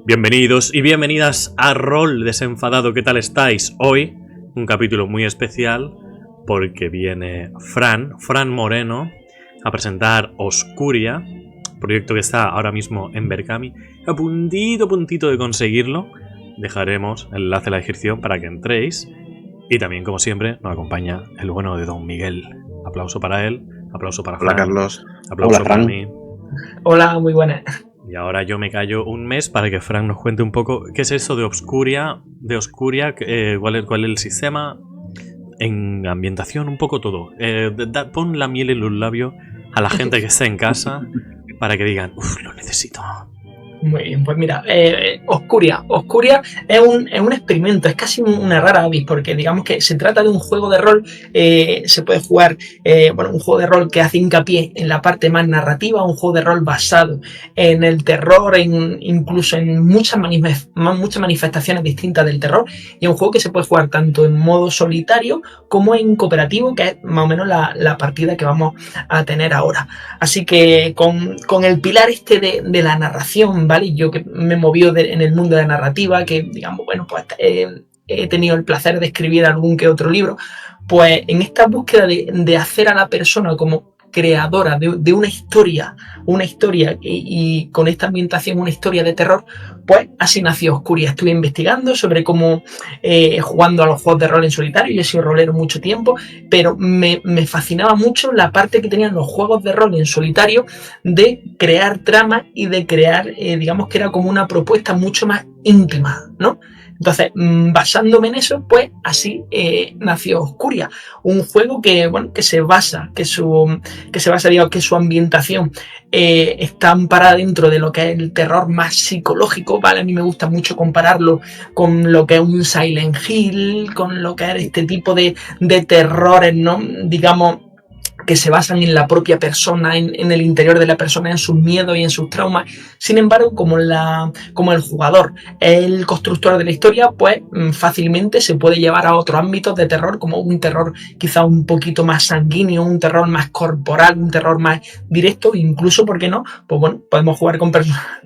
Bienvenidos y bienvenidas a Rol Desenfadado. ¿Qué tal estáis? Hoy un capítulo muy especial porque viene Fran Moreno a presentar Oscuria, proyecto que está ahora mismo en Berkami, a puntito de conseguirlo. Dejaremos el enlace a la descripción para que entréis. Y también, como siempre, nos acompaña el bueno de Don Miguel. Aplauso para él, aplauso para Fran. Hola, Carlos. Aplauso Hola, para Fran. mí. Hola, muy buenas. Y ahora yo me callo un mes para que Frank nos cuente un poco qué es eso de Oscuria, cuál es el sistema, en ambientación, un poco todo. Pon la miel en los labios a la gente que está en casa para que digan, uff, lo necesito. Muy bien, pues mira, Oscuria es un experimento, es casi una rara avis, porque digamos que se trata de un juego de rol, se puede jugar, un juego de rol que hace hincapié en la parte más narrativa, un juego de rol basado en el terror, incluso en muchas manifestaciones distintas del terror, y un juego que se puede jugar tanto en modo solitario como en cooperativo, que es más o menos la partida que vamos a tener ahora. Así que con el pilar este de la narración, ¿vale? Yo que me he movido en el mundo de la narrativa, que digamos, pues he tenido el placer de escribir algún que otro libro, pues en esta búsqueda de hacer a la persona como creadora de una historia y con esta ambientación una historia de terror, pues así nació Oscuria. Estuve investigando sobre cómo jugando a los juegos de rol en solitario. Yo he sido rolero mucho tiempo, pero me fascinaba mucho la parte que tenían los juegos de rol en solitario de crear tramas y de crear, digamos que era como una propuesta mucho más íntima, ¿no? Entonces, basándome en eso, pues así nació Oscuria, un juego que se basa, que su ambientación está amparada dentro de lo que es el terror más psicológico, ¿vale? A mí me gusta mucho compararlo con lo que es un Silent Hill, con lo que es este tipo de terrores, ¿no? Digamos, que se basan en la propia persona, en el interior de la persona, en sus miedos y en sus traumas. Sin embargo, como el jugador es el constructor de la historia, pues fácilmente se puede llevar a otros ámbitos de terror, como un terror quizá un poquito más sanguíneo, un terror más corporal, un terror más directo, incluso, ¿por qué no? Pues bueno, podemos jugar con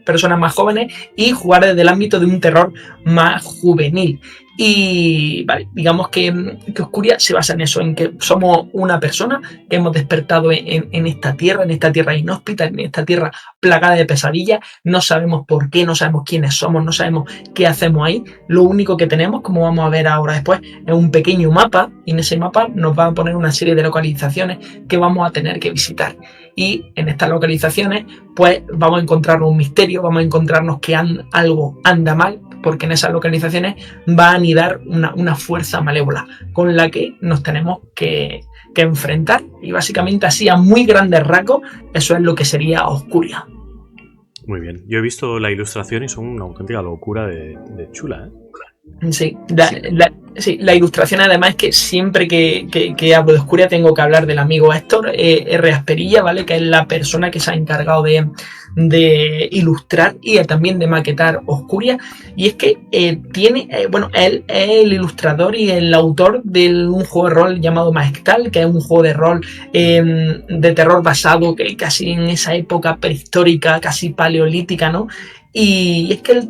personas más jóvenes y jugar desde el ámbito de un terror más juvenil. Y vale, digamos que Oscuria se basa en eso, en que somos una persona que hemos despertado en esta tierra inhóspita, en esta tierra plagada de pesadillas. No sabemos por qué, no sabemos quiénes somos, no sabemos qué hacemos ahí. Lo único que tenemos, como vamos a ver ahora después, es un pequeño mapa, y en ese mapa nos va a poner una serie de localizaciones que vamos a tener que visitar. Y en estas localizaciones, pues vamos a encontrarnos un misterio, vamos a encontrarnos que algo anda mal, porque en esas localizaciones va a anidar una fuerza malévola con la que nos tenemos que enfrentar. Y básicamente así, a muy grandes rasgos, eso es lo que sería Oscuria. Muy bien, yo he visto la ilustración y son una auténtica locura de chula, ¿eh? Sí, la ilustración además es que siempre que hablo de Oscuria tengo que hablar del amigo Héctor R. Asperilla, ¿vale? Que es la persona que se ha encargado de ilustrar y también de maquetar Oscuria. Y es que él es el ilustrador y el autor de un juego de rol llamado Maestral, que es un juego de rol de terror basado casi en esa época prehistórica, casi paleolítica, ¿no? Y es que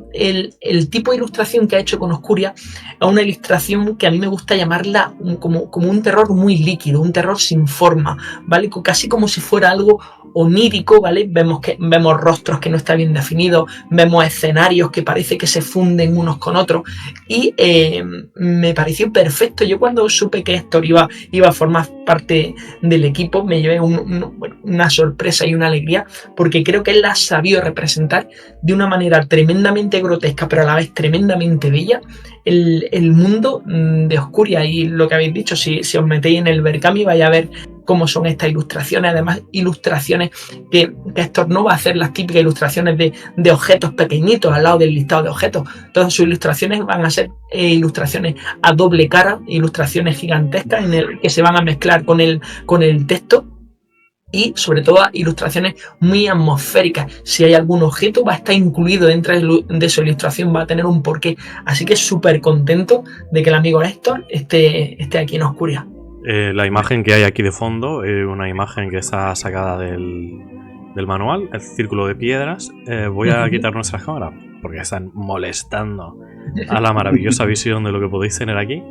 el tipo de ilustración que ha hecho con Oscuria es una ilustración que a mí me gusta llamarla como un terror muy líquido, un terror sin forma, ¿vale? Casi como si fuera algo onírico, ¿vale? Vemos rostros que no están bien definidos, vemos escenarios que parece que se funden unos con otros, y me pareció perfecto. Yo cuando supe que Héctor iba a formar parte del equipo, me llevé una sorpresa y una alegría, porque creo que él la ha sabido representar de una manera tremendamente grotesca, pero a la vez tremendamente bella, el mundo de Oscuria. Y lo que habéis dicho, si os metéis en el Berkami vais a ver cómo son estas ilustraciones. Además, ilustraciones que Héctor no va a hacer las típicas ilustraciones de objetos pequeñitos al lado del listado de objetos. Todas sus ilustraciones van a ser ilustraciones a doble cara, ilustraciones gigantescas que se van a mezclar con el texto. Y sobre todo ilustraciones muy atmosféricas. Si hay algún objeto va a estar incluido dentro de su ilustración, va a tener un porqué. Así que súper contento de que el amigo Héctor esté aquí en Oscuria. La imagen que hay aquí de fondo es una imagen que está sacada del del manual, el círculo de piedras. Voy a quitar nuestras cámaras porque están molestando a la maravillosa visión de lo que podéis tener aquí.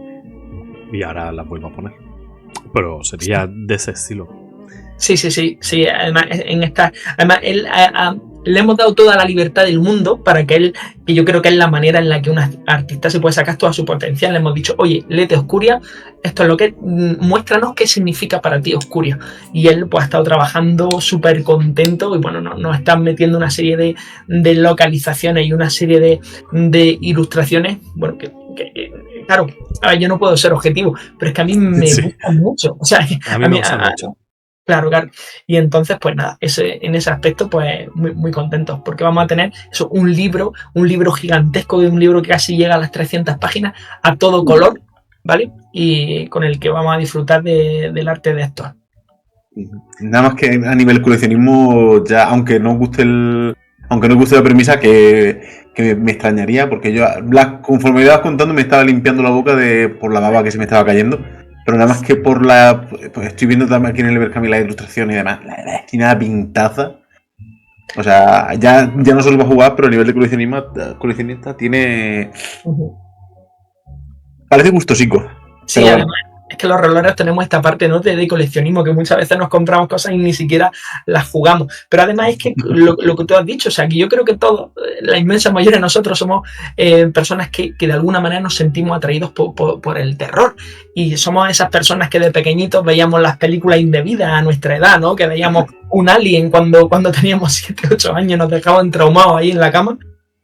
Y ahora las vuelvo a poner. Pero sería de ese estilo. Sí. Además, le hemos dado toda la libertad del mundo para que yo creo que es la manera en la que un artista se puede sacar todo su potencial. Le hemos dicho, oye, léete Oscuria, esto es lo que, muéstranos qué significa para ti Oscuria. Y él pues ha estado trabajando súper contento y bueno, nos están metiendo una serie de localizaciones y una serie de ilustraciones, bueno, que claro, yo no puedo ser objetivo, pero es que a mí me gustan mucho. O sea, a mí me gustan mucho. Claro. Y entonces, pues nada, en ese aspecto, pues muy, muy contentos, porque vamos a tener eso, un libro gigantesco, un libro que casi llega a las 300 páginas, a todo color, ¿vale? Y con el que vamos a disfrutar del arte de Héctor. Nada más que a nivel coleccionismo, ya, aunque no guste la premisa, que me extrañaría, porque yo, conforme ibas contando, me estaba limpiando la boca por la baba que se me estaba cayendo. Pero nada más que pues estoy viendo también aquí en el Ibercamis la ilustración y demás. La verdad es que nada pintaza. O sea, ya no solo va a jugar, pero a nivel de coleccionista tiene... Parece gustosico. Sí, además es que los roleros tenemos esta parte, ¿no?, de coleccionismo, que muchas veces nos compramos cosas y ni siquiera las jugamos. Pero además es que lo que tú has dicho, o sea, que yo creo que todos, la inmensa mayoría de nosotros somos personas que de alguna manera nos sentimos atraídos por el terror. Y somos esas personas que de pequeñitos veíamos las películas indebidas a nuestra edad, ¿no? Que veíamos un alien cuando teníamos 7, 8 años, nos dejaban traumados ahí en la cama.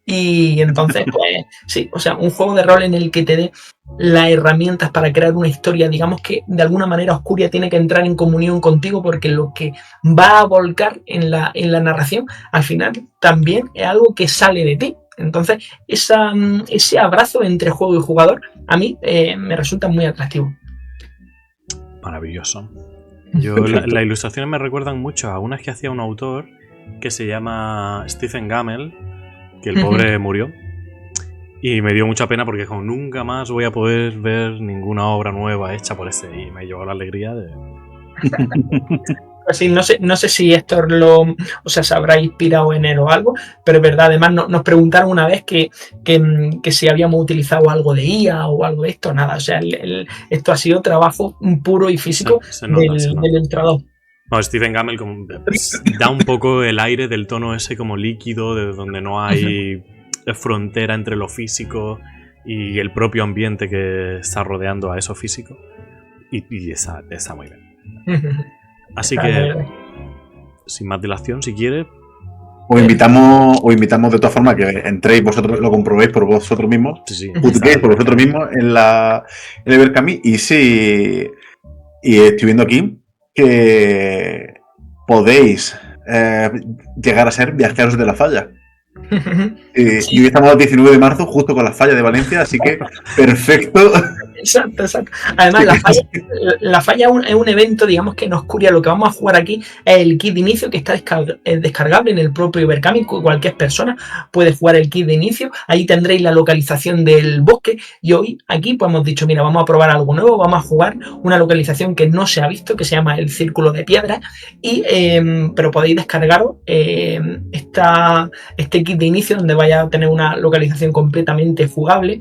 Y entonces, pues sí, o sea, un juego de rol en el que te dé las herramientas para crear una historia, digamos que de alguna manera Oscuria tiene que entrar en comunión contigo, porque lo que va a volcar en la narración al final también es algo que sale de ti. Entonces, ese abrazo entre juego y jugador a mí me resulta muy atractivo. Maravilloso. Las ilustraciones me recuerdan mucho a unas que hacía un autor que se llama Stephen Gammell, que el pobre murió. Y me dio mucha pena porque como nunca más voy a poder ver ninguna obra nueva hecha por ese. Y me llevó la alegría de... Pues sí, no sé si Héctor se habrá inspirado en él o algo, pero es verdad. Además nos preguntaron una vez que si habíamos utilizado algo de IA o algo de esto. Nada, o sea, esto ha sido trabajo puro y físico del ilustrador. No, Stephen Gammell da un poco el aire del tono ese como líquido, de donde no hay frontera entre lo físico y el propio ambiente que está rodeando a eso físico. Y está muy bien. Así que, sin más dilación, si quiere... Os invitamos de todas formas que entréis vosotros, lo comprobéis por vosotros mismos, juzguéis por vosotros mismos en el Ibercamis. Y estoy viendo aquí que podéis llegar a ser viajeros de la falla. Y hoy estamos al 19 de marzo, justo con la falla de Valencia, así que perfecto. Exacto. Además, la falla es un evento, digamos, que en Oscuria lo que vamos a jugar aquí es el kit de inicio, que está descargable en el propio Ibercamis. Cualquier persona puede jugar el kit de inicio. Ahí tendréis la localización del bosque. Y hoy aquí pues hemos dicho, mira, vamos a probar algo nuevo, vamos a jugar una localización que no se ha visto, que se llama el Círculo de Piedras. Pero podéis descargaros este kit de inicio, donde vaya a tener una localización completamente jugable.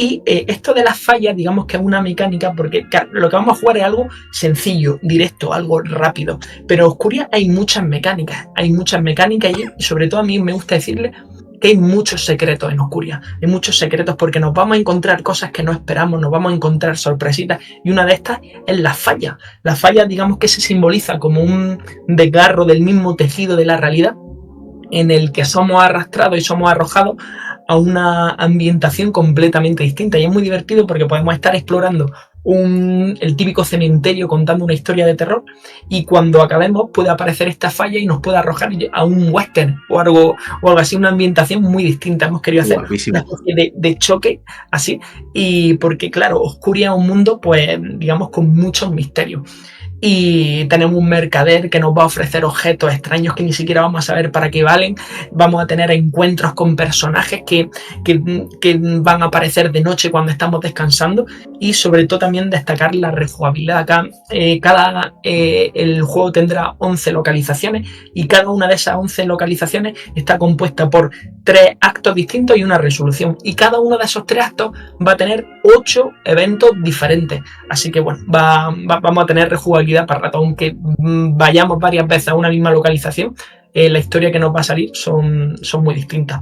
Y esto de las fallas, digamos que es una mecánica, porque lo que vamos a jugar es algo sencillo, directo, algo rápido. Pero en Oscuria hay muchas mecánicas y sobre todo a mí me gusta decirle que hay muchos secretos en Oscuria. Hay muchos secretos porque nos vamos a encontrar cosas que no esperamos, nos vamos a encontrar sorpresitas, y una de estas es la falla. La falla, digamos que se simboliza como un desgarro del mismo tejido de la realidad, en el que somos arrastrados y somos arrojados a una ambientación completamente distinta. Y es muy divertido porque podemos estar explorando el típico cementerio contando una historia de terror, y cuando acabemos puede aparecer esta falla y nos puede arrojar a un western o algo así, una ambientación muy distinta. Hemos querido hacer una especie de choque así, y porque claro, Oscuria es un mundo pues digamos con muchos misterios. y tenemos un mercader que nos va a ofrecer objetos extraños que ni siquiera vamos a saber para qué valen. Vamos a tener encuentros con personajes que van a aparecer de noche cuando estamos descansando, y sobre todo también destacar la rejugabilidad. Acá el juego tendrá 11 localizaciones, y cada una de esas 11 localizaciones está compuesta por 3 actos distintos y una resolución, y cada uno de esos 3 actos va a tener 8 eventos diferentes. Así que bueno, vamos a tener rejugabilidad para rato, aunque vayamos varias veces a una misma localización. La historia que nos va a salir son muy distintas.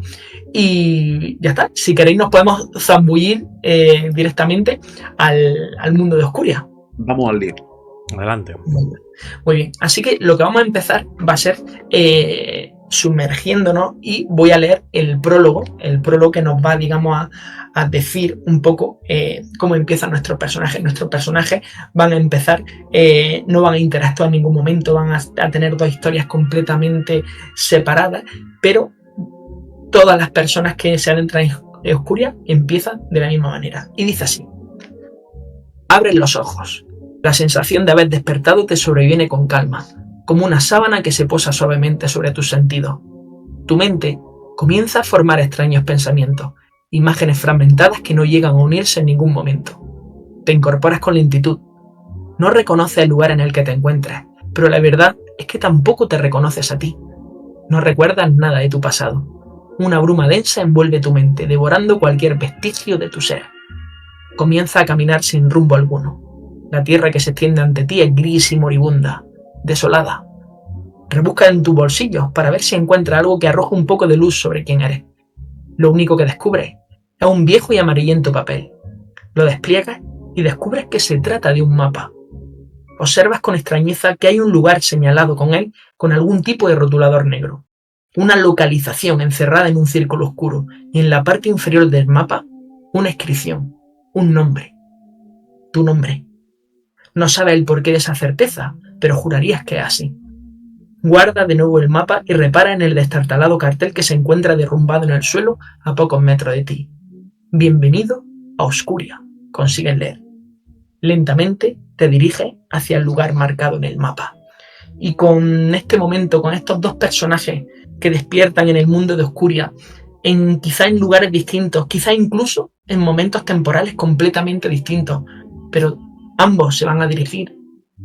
Y ya está. Si queréis nos podemos zambullir directamente al mundo de Oscuria. Vamos al lío. Adelante. Muy bien. Así que lo que vamos a empezar va a ser sumergiéndonos, y voy a leer el prólogo que nos va, digamos, a decir un poco cómo empiezan nuestros personajes. Nuestros personajes van a empezar, no van a interactuar en ningún momento, van a tener 2 historias completamente separadas, pero todas las personas que se adentran en Oscuria empiezan de la misma manera. Y dice así: abres los ojos. La sensación de haber despertado te sobreviene con calma, como una sábana que se posa suavemente sobre tus sentidos. Tu mente comienza a formar extraños pensamientos, imágenes fragmentadas que no llegan a unirse en ningún momento. Te incorporas con lentitud. No reconoces el lugar en el que te encuentras, pero la verdad es que tampoco te reconoces a ti. No recuerdas nada de tu pasado. Una bruma densa envuelve tu mente, devorando cualquier vestigio de tu ser. Comienza a caminar sin rumbo alguno. La tierra que se extiende ante ti es gris y moribunda, desolada. Rebusca en tus bolsillos para ver si encuentras algo que arroje un poco de luz sobre quién eres. Lo único que descubres es un viejo y amarillento papel. Lo despliegas y descubres que se trata de un mapa. Observas con extrañeza que hay un lugar señalado con él con algún tipo de rotulador negro. Una localización encerrada en un círculo oscuro, y en la parte inferior del mapa una inscripción, un nombre. Tu nombre. No sabes el porqué de esa certeza, pero jurarías que es así. Guarda de nuevo el mapa y repara en el destartalado cartel que se encuentra derrumbado en el suelo a pocos metros de ti. Bienvenido a Oscuria. Consigues leer. Lentamente te diriges hacia el lugar marcado en el mapa. Y con este momento, con estos 2 personajes que despiertan en el mundo de Oscuria, quizá en lugares distintos, quizá incluso en momentos temporales completamente distintos, pero ambos se van a dirigir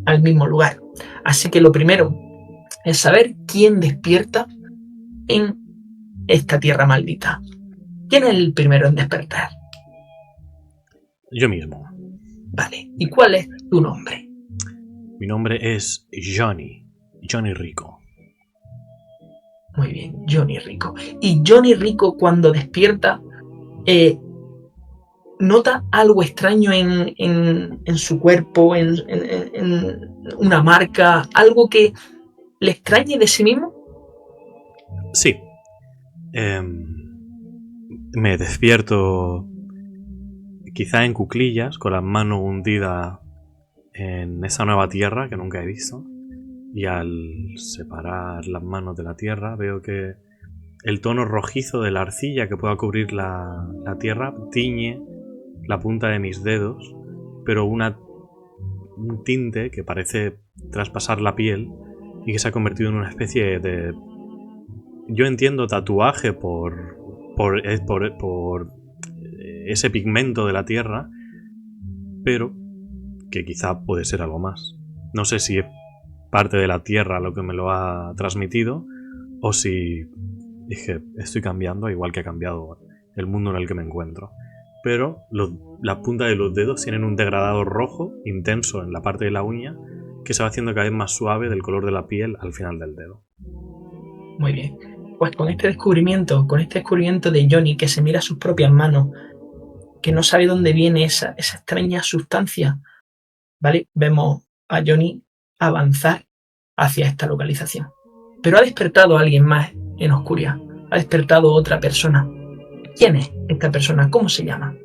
al mismo lugar. Así que lo primero es saber quién despierta en esta tierra maldita. ¿Quién es el primero en despertar? Yo mismo. Vale. ¿Y cuál es tu nombre? Mi nombre es Johnny Rico. Muy bien, Johnny Rico. Y Johnny Rico, cuando despierta, nota algo extraño en su cuerpo, en una marca, algo que le extrañe de sí mismo. Sí. Me despierto quizá en cuclillas, con las manos hundidas en esa nueva tierra que nunca he visto. Y al separar las manos de la tierra veo que el tono rojizo de la arcilla que pueda cubrir la tierra tiñe la punta de mis dedos, pero un tinte que parece traspasar la piel y que se ha convertido en una especie de... Yo entiendo tatuaje por ese pigmento de la tierra, pero que quizá puede ser algo más. No sé si es parte de la tierra lo que me lo ha transmitido, o si dije, estoy cambiando igual que ha cambiado el mundo en el que me encuentro. Pero la punta de los dedos tienen un degradado rojo intenso en la parte de la uña que se va haciendo cada vez más suave del color de la piel al final del dedo. Muy bien. Pues con este descubrimiento de Johnny, que se mira sus propias manos, que no sabe dónde viene esa extraña sustancia, ¿vale? Vemos a Johnny avanzar hacia esta localización. Pero ha despertado a alguien más en Oscuria. Ha despertado otra persona. ¿Quién es esta persona? ¿Cómo se llama?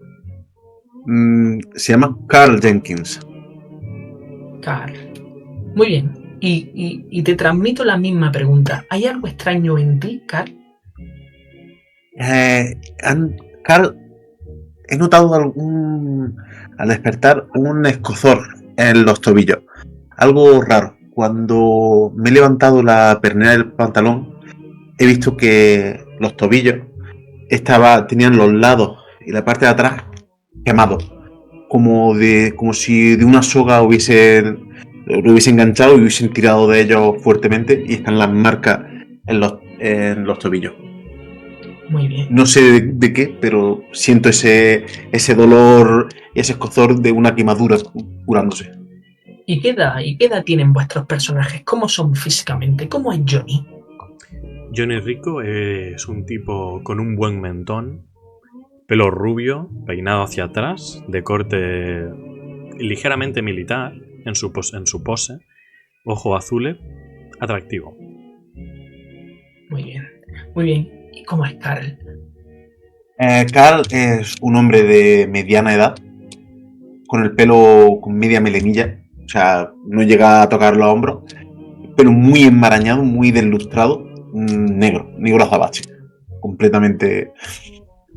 Se llama Carl Jenkins. Carl. Muy bien. Y te transmito la misma pregunta. ¿Hay algo extraño en ti, Carl? Carl, he notado al despertar un escozor en los tobillos. algo raro. Cuando me he levantado la pernera del pantalón, he visto que los tobillos tenían los lados y la parte de atrás quemados. Como si de una soga lo hubiesen enganchado y hubiesen tirado de ellos fuertemente, y están las marcas en los tobillos. Muy bien. No sé de qué, pero siento ese dolor y ese escozor de una quemadura curándose. ¿Y qué edad tienen vuestros personajes? ¿Cómo son físicamente? ¿Cómo es Johnny? Johnny Rico es un tipo con un buen mentón, pelo rubio, peinado hacia atrás, de corte ligeramente militar en su pose, ojos azules, atractivo. Muy bien, muy bien. ¿Y cómo es Carl? Carl es un hombre de mediana edad, con el pelo con media melenilla, o sea, no llega a tocar los hombros, pero muy enmarañado, muy deslustrado, negro azabache, completamente.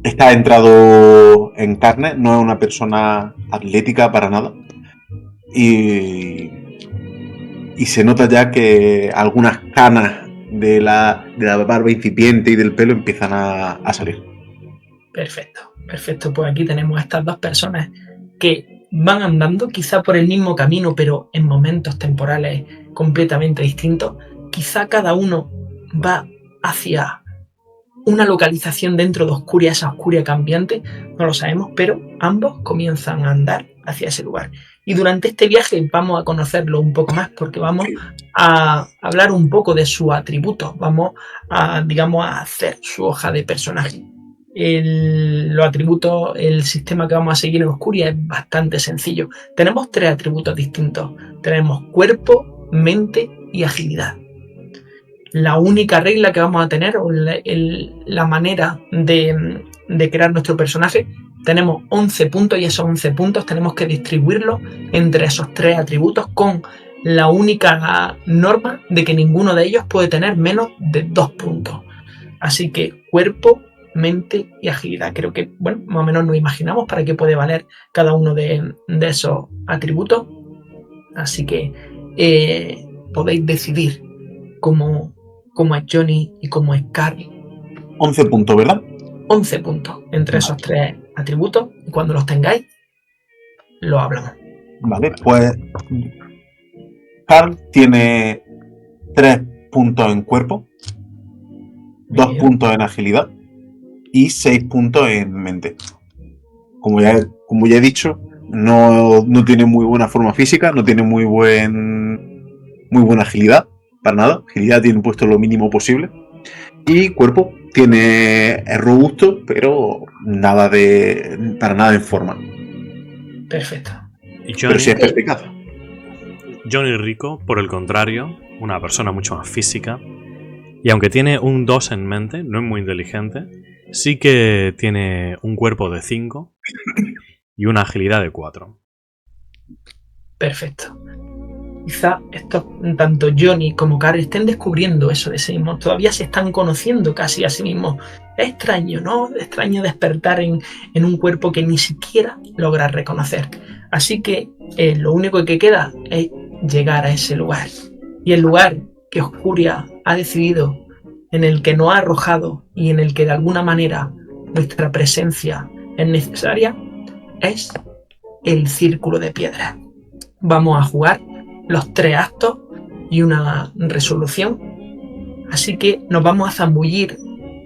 Está entrado en carne, no es una persona atlética para nada, y se nota ya que algunas canas de la barba incipiente y del pelo empiezan a salir. Perfecto. Pues aquí tenemos a estas dos personas que van andando quizá por el mismo camino, pero en momentos temporales completamente distintos. Quizá cada uno va hacia una localización dentro de Oscuria, esa Oscuria cambiante, no lo sabemos, pero ambos comienzan a andar hacia ese lugar. Y durante este viaje vamos a conocerlo un poco más, porque vamos a hablar un poco de sus atributos, vamos a, digamos, a hacer su hoja de personaje. Los atributos, el sistema que vamos a seguir en Oscuria es bastante sencillo. Tenemos 3 atributos distintos. Tenemos cuerpo, mente y agilidad. La única regla que vamos a tener, o la manera de crear nuestro personaje, tenemos 11 puntos, y esos 11 puntos tenemos que distribuirlos entre esos 3 atributos, con la única norma de que ninguno de ellos puede tener menos de 2 puntos. Así que cuerpo, mente y agilidad. Creo que, bueno, más o menos nos imaginamos para qué puede valer cada uno de esos atributos. Así que podéis decidir cómo es Johnny y cómo es Carl. 11 puntos, ¿verdad? 11 puntos entre esos 3 atributos. Y cuando los tengáis, lo hablamos. Vale, pues Carl tiene 3 puntos en cuerpo, 2 puntos en agilidad y 6 puntos en mente. Como ya he dicho, no tiene muy buena forma física, no tiene muy buena agilidad, para nada. Agilidad tiene puesto lo mínimo posible. Y cuerpo es robusto, pero para nada en forma. Perfecto. Pero sí es perspicaz. Johnny Rico, por el contrario, una persona mucho más física, y aunque tiene un 2 en mente, no es muy inteligente, sí que tiene un cuerpo de 5 y una agilidad de 4. Perfecto. Quizá tanto Johnny como Carl estén descubriendo eso de sí mismos. Todavía se están conociendo casi a sí mismos. Es extraño, ¿no? Es extraño despertar en un cuerpo que ni siquiera logra reconocer. Así que lo único que queda es llegar a ese lugar. Y el lugar que Oscuria ha decidido, en el que nos ha arrojado y en el que de alguna manera nuestra presencia es necesaria, es el Círculo de Piedra. Vamos a jugar los 3 actos y una resolución. Así que nos vamos a zambullir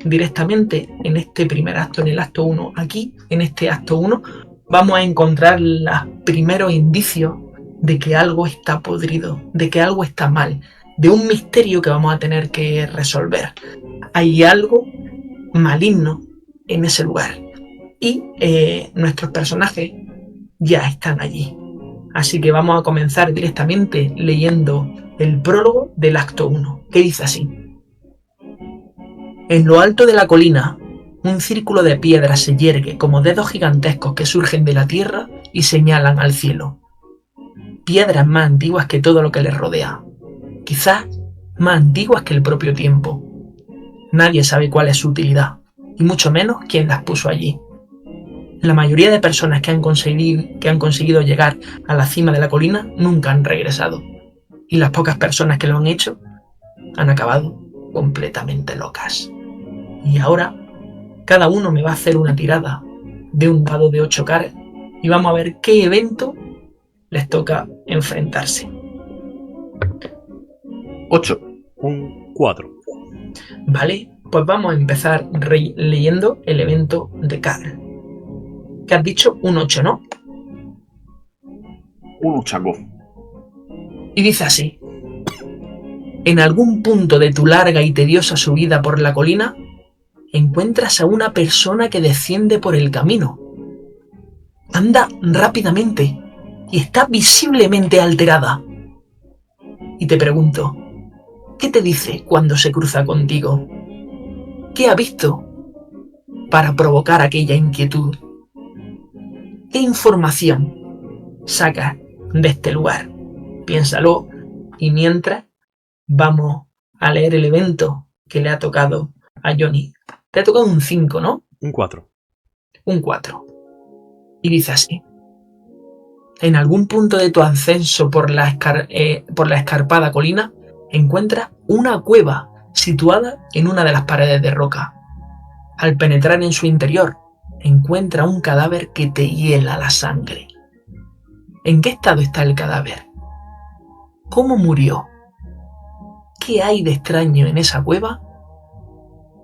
directamente en este primer acto, en el acto 1. Aquí, en este acto 1, vamos a encontrar los primeros indicios de que algo está podrido, de que algo está mal, de un misterio que vamos a tener que resolver. Hay algo maligno en ese lugar. Y nuestros personajes ya están allí. Así que vamos a comenzar directamente leyendo el prólogo del acto 1, que dice así. En lo alto de la colina, un círculo de piedras se yergue como dedos gigantescos que surgen de la tierra y señalan al cielo. Piedras más antiguas que todo lo que les rodea. Quizás más antiguas que el propio tiempo. Nadie sabe cuál es su utilidad, y mucho menos quién las puso allí. La mayoría de personas que han conseguido llegar a la cima de la colina nunca han regresado. y las pocas personas que lo han hecho han acabado completamente locas. Y ahora cada uno me va a hacer una tirada de un dado de 8 caras y vamos a ver qué evento les toca enfrentarse. 8. Un 4. Vale, pues vamos a empezar leyendo el evento de Carl. Que has dicho un 8, ¿no? Un chaco. Y dice así: en algún punto de tu larga y tediosa subida por la colina, encuentras a una persona que desciende por el camino. Anda rápidamente y está visiblemente alterada. Y te pregunto, ¿qué te dice cuando se cruza contigo? ¿Qué ha visto para provocar aquella inquietud? ¿Qué información sacas de este lugar? Piénsalo, y mientras vamos a leer el evento que le ha tocado a Johnny. Te ha tocado un 5, ¿no? Un 4. Un 4. Y dice así: en algún punto de tu ascenso por la escarpada colina, encuentras una cueva situada en una de las paredes de roca. Al penetrar en su interior, encuentra un cadáver que te hiela la sangre. ¿En qué estado está el cadáver? ¿Cómo murió? ¿Qué hay de extraño en esa cueva?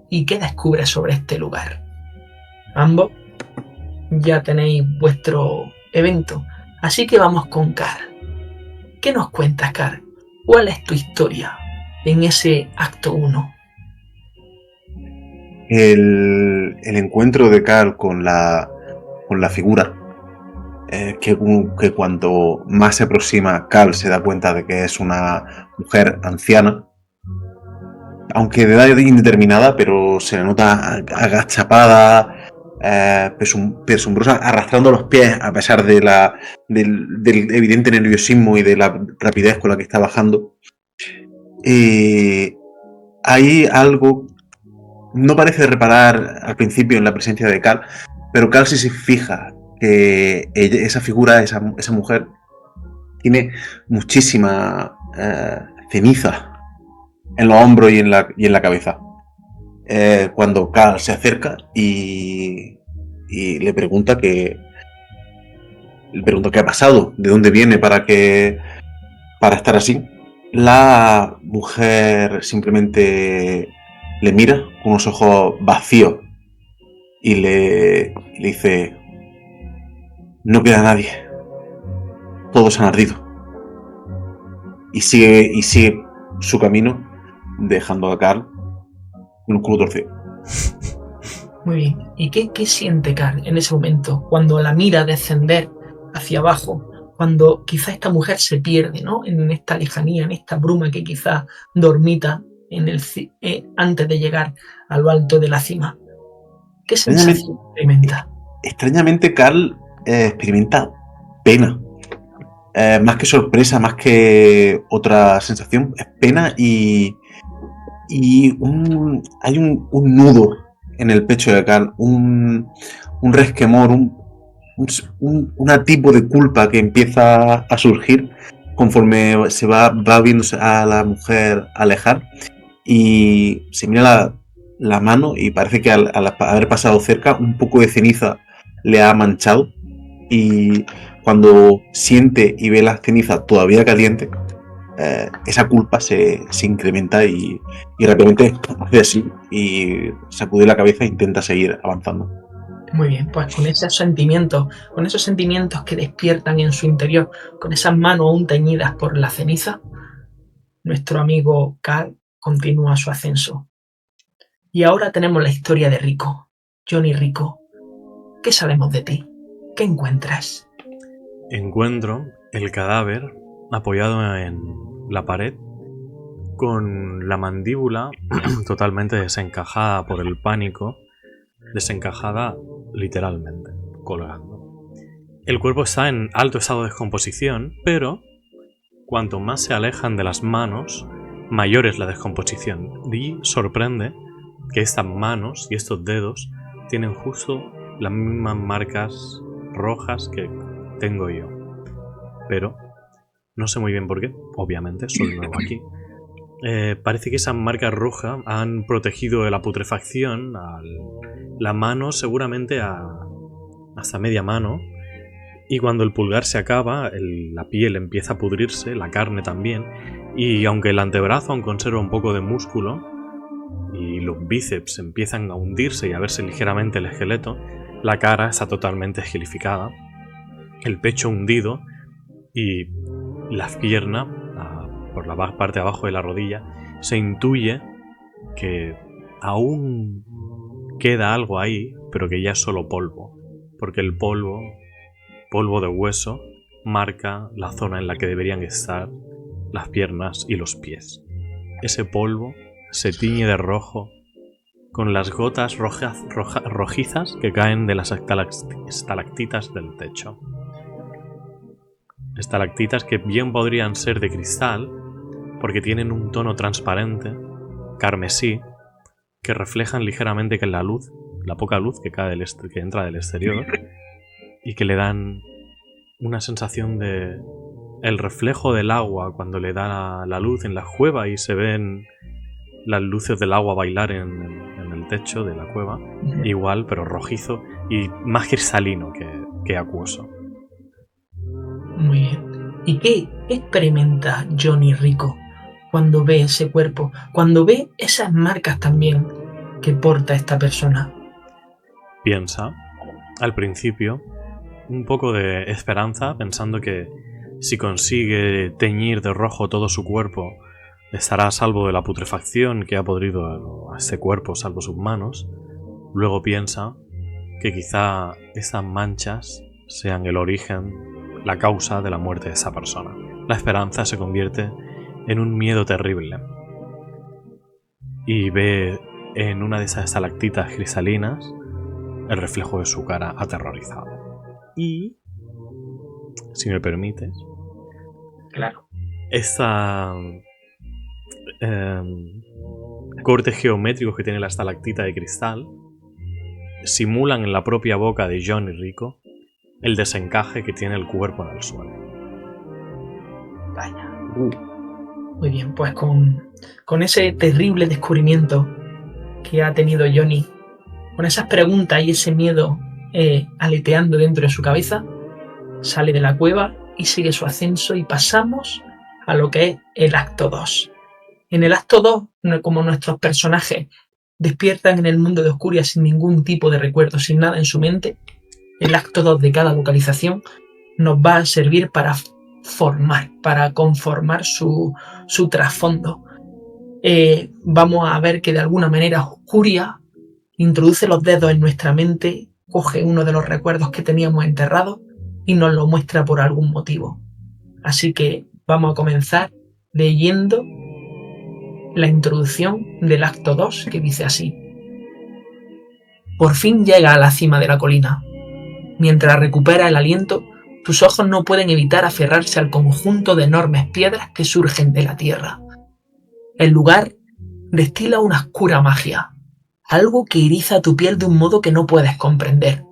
¿Y qué descubres sobre este lugar? Ambos ya tenéis vuestro evento, así que vamos con Carl. ¿Qué nos cuentas, Carl? ¿Cuál es tu historia en ese acto 1? El encuentro de Carl con la figura, que cuanto más se aproxima, Carl se da cuenta de que es una mujer anciana, aunque de edad indeterminada, pero se le nota agachapada, pesumbrosa, arrastrando los pies a pesar de del evidente nerviosismo y de la rapidez con la que está bajando. Hay algo. No parece reparar al principio en la presencia de Carl, pero Carl sí se fija que esa figura, esa mujer, tiene muchísima ceniza en los hombros y en la cabeza. Cuando Carl se acerca y le pregunta qué ha pasado, de dónde viene para estar así, la mujer simplemente le mira con unos ojos vacíos y le dice: no queda nadie, todos han ardido. Y sigue su camino, dejando a Carl con un culo torcido. Muy bien. ¿Y qué siente Carl en ese momento cuando la mira descender hacia abajo? Cuando quizá esta mujer se pierde, ¿no? En esta lejanía, en esta bruma que quizá dormita antes de llegar a lo alto de la cima. ¿Qué sensación experimenta? Extrañamente, Carl experimenta pena. Más que sorpresa, más que otra sensación, es pena y hay un nudo en el pecho de Carl, un resquemor, un tipo de culpa que empieza a surgir conforme se va viéndose a la mujer alejar, y se mira la mano y parece que al haber pasado cerca, un poco de ceniza le ha manchado, y cuando siente y ve la ceniza todavía caliente, esa culpa se incrementa y rápidamente hace así y sacude la cabeza e intenta seguir avanzando. Muy bien, pues con esos sentimientos que despiertan en su interior, con esas manos aún teñidas por la ceniza, nuestro amigo Carl continúa su ascenso. Y ahora tenemos la historia de Rico. Johnny Rico, ¿qué sabemos de ti? ¿Qué encuentras? Encuentro el cadáver apoyado en la pared, con la mandíbula totalmente desencajada por el pánico, desencajada literalmente, colgando. El cuerpo está en alto estado de descomposición, pero cuanto más se alejan de las manos, mayor es la descomposición. Y sorprende que estas manos y estos dedos tienen justo las mismas marcas rojas que tengo yo. Pero no sé muy bien por qué, obviamente, soy nuevo aquí. Parece que esas marcas rojas han protegido de la putrefacción la mano seguramente hasta media mano. Y cuando el pulgar se acaba, la piel empieza a pudrirse, la carne también. Y aunque el antebrazo aún conserva un poco de músculo y los bíceps empiezan a hundirse y a verse ligeramente el esqueleto, la cara está totalmente gelificada, el pecho hundido y las piernas, por la parte de abajo de la rodilla, se intuye que aún queda algo ahí, pero que ya es solo polvo, porque el polvo de hueso marca la zona en la que deberían estar las piernas y los pies. Ese polvo se tiñe de rojo con las gotas rojizas que caen de las estalactitas del techo. Estalactitas que bien podrían ser de cristal, porque tienen un tono transparente, carmesí, que reflejan ligeramente que la luz, la poca luz que cae que entra del exterior, y que le dan una sensación de el reflejo del agua cuando le da la luz en la cueva y se ven las luces del agua bailar en el techo de la cueva, igual pero rojizo y más cristalino que acuoso. Muy bien. ¿Y qué experimenta Johnny Rico cuando ve ese cuerpo? Cuando ve esas marcas también que porta esta persona. Piensa, al principio, un poco de esperanza, pensando que si consigue teñir de rojo todo su cuerpo, estará a salvo de la putrefacción que ha podrido a ese cuerpo, salvo sus manos. Luego piensa que quizá esas manchas sean el origen, la causa de la muerte de esa persona. La esperanza se convierte en un miedo terrible. Y ve en una de esas estalactitas cristalinas el reflejo de su cara aterrorizado. Y, si me permites, Claro. esta cortes geométricos que tiene la estalactita de cristal simulan en la propia boca de Johnny Rico el desencaje que tiene el cuerpo en el suelo. Vaya. Muy bien, pues con ese terrible descubrimiento que ha tenido Johnny, con esas preguntas y ese miedo aleteando dentro de su cabeza, sale de la cueva y sigue su ascenso y pasamos a lo que es el acto 2. En el acto 2, como nuestros personajes despiertan en el mundo de Oscuria sin ningún tipo de recuerdo, sin nada en su mente, el acto 2 de cada localización nos va a servir para conformar su trasfondo. Vamos a ver que de alguna manera Oscuria introduce los dedos en nuestra mente, coge uno de los recuerdos que teníamos enterrados y nos lo muestra por algún motivo. Así que vamos a comenzar leyendo la introducción del acto 2, que dice así. Por fin llega a la cima de la colina. Mientras recupera el aliento, tus ojos no pueden evitar aferrarse al conjunto de enormes piedras que surgen de la tierra. El lugar destila una oscura magia, algo que eriza tu piel de un modo que no puedes comprender.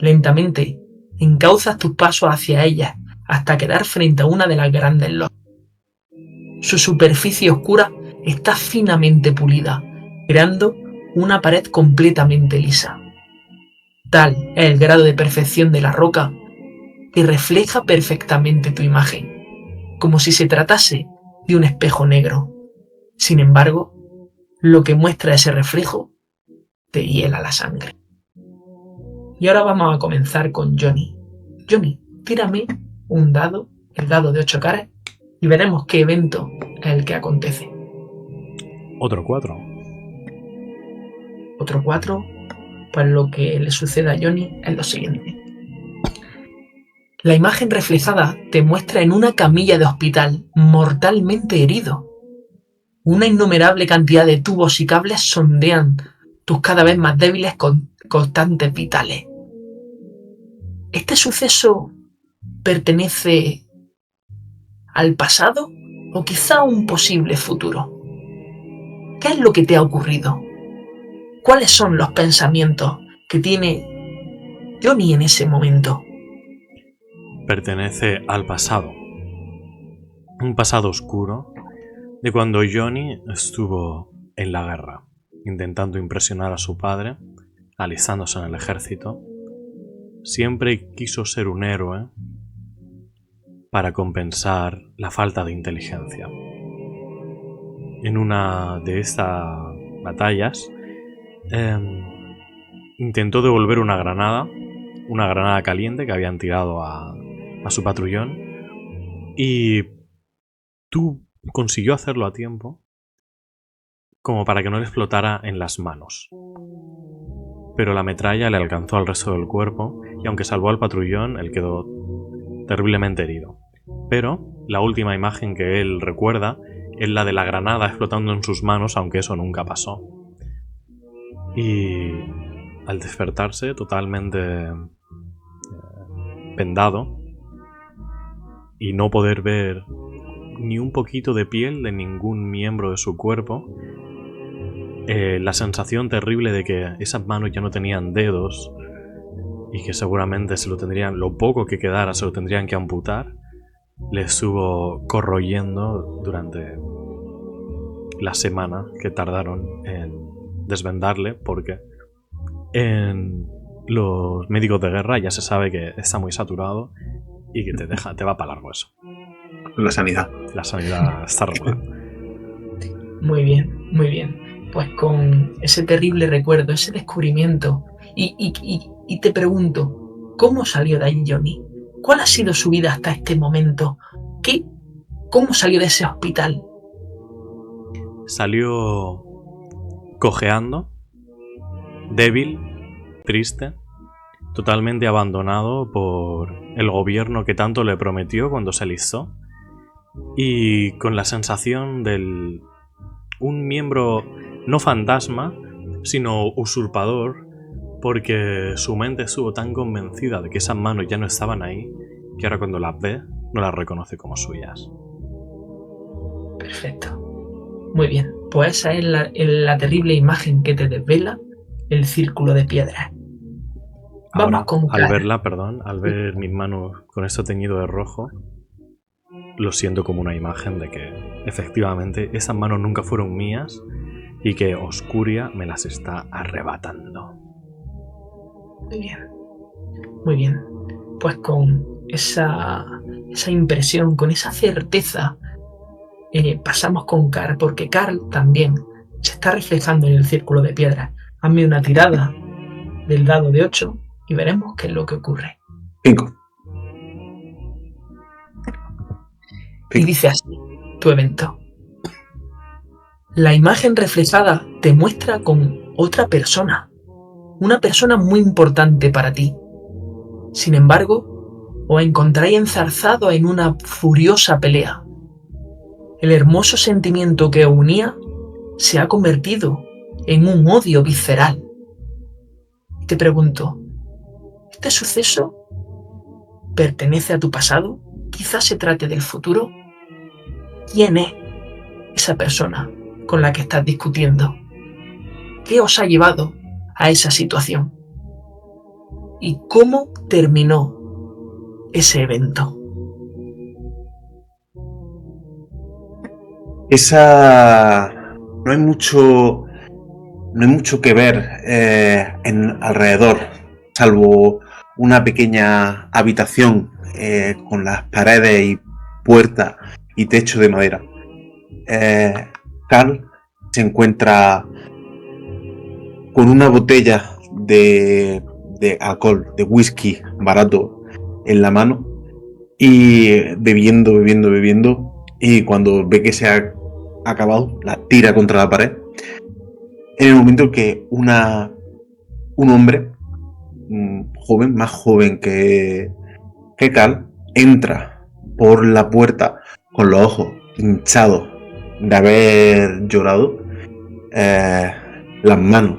Lentamente, encauzas tus pasos hacia ellas hasta quedar frente a una de las grandes losas. Su superficie oscura está finamente pulida, creando una pared completamente lisa. Tal es el grado de perfección de la roca que refleja perfectamente tu imagen, como si se tratase de un espejo negro. Sin embargo, lo que muestra ese reflejo te hiela la sangre. Y ahora vamos a comenzar con Johnny. Johnny, tírame un dado, el dado de 8 caras, y veremos qué evento es el que acontece. Otro 4. Otro 4, pues lo que le sucede a Johnny es lo siguiente. La imagen reflejada te muestra en una camilla de hospital, mortalmente herido. Una innumerable cantidad de tubos y cables sondean tus cada vez más débiles constantes vitales. ¿Este suceso pertenece al pasado o quizá a un posible futuro? ¿Qué es lo que te ha ocurrido? ¿Cuáles son los pensamientos que tiene Johnny en ese momento? Pertenece al pasado. un pasado oscuro de cuando Johnny estuvo en la guerra, intentando impresionar a su padre, alistándose en el ejército. Siempre quiso ser un héroe para compensar la falta de inteligencia. En una de estas batallas intentó devolver una granada caliente que habían tirado a su patrullón, y consiguió hacerlo a tiempo como para que no le explotara en las manos. Pero la metralla le alcanzó al resto del cuerpo y aunque salvó al patrullón, él quedó terriblemente herido. Pero la última imagen que él recuerda es la de la granada explotando en sus manos, aunque eso nunca pasó. Y al despertarse totalmente vendado y no poder ver ni un poquito de piel de ningún miembro de su cuerpo, la sensación terrible de que esas manos ya no tenían dedos y que seguramente lo poco que quedara se lo tendrían que amputar, le estuvo corroyendo durante la semana que tardaron en desvendarle, porque en los médicos de guerra ya se sabe que está muy saturado y que te va para largo eso. La sanidad. La sanidad está regulada. Muy bien, muy bien. Pues con ese terrible recuerdo, ese descubrimiento, y te pregunto, ¿cómo salió de ahí Johnny? ¿Cuál ha sido su vida hasta este momento? ¿Cómo salió de ese hospital? Salió cojeando, débil, triste, totalmente abandonado por el gobierno que tanto le prometió cuando se alistó, y con la sensación de un miembro no fantasma, sino usurpador, porque su mente estuvo tan convencida de que esas manos ya no estaban ahí, que ahora cuando las ve, no las reconoce como suyas. Perfecto. Muy bien. Pues esa es la terrible imagen que te desvela el círculo de piedras. Vamos Ahora, con al Car. verla, al ver mis manos con esto teñido de rojo, lo siento como una imagen de que efectivamente esas manos nunca fueron mías y que Oscuria me las está arrebatando. Muy bien. Muy bien. Pues con esa impresión, con esa certeza, pasamos con Carl, porque Carl también se está reflejando en el círculo de piedras. Hazme una tirada del dado de 8 y veremos qué es lo que ocurre. 5. Y dice así, tu evento. La imagen reflejada te muestra con otra persona, una persona muy importante para ti. Sin embargo, os encontráis enzarzado en una furiosa pelea. El hermoso sentimiento que os unía se ha convertido en un odio visceral. Te pregunto, ¿este suceso pertenece a tu pasado? ¿Quizás se trate del futuro? ¿Quién es esa persona con la que estás discutiendo? ¿Qué os ha llevado a esa situación? ¿Y cómo terminó ese evento? No hay mucho que ver alrededor, salvo una pequeña habitación con las paredes y puertas y techo de madera. Carl se encuentra con una botella de alcohol, de whisky barato en la mano, y bebiendo, y cuando ve que se ha acabado, la tira contra la pared. En el momento que un hombre joven, más joven que Carl, entra por la puerta con los ojos hinchados de haber llorado, las manos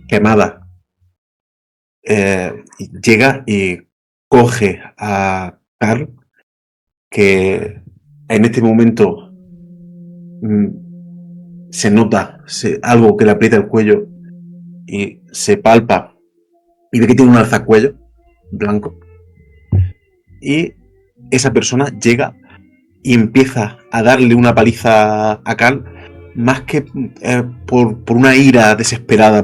quemadas, llega y coge a Carl, que en este momento se nota algo que le aprieta el cuello y se palpa y ve que tiene un alzacuello blanco, y esa persona llega y empieza a darle una paliza a Cal, más que por una ira desesperada,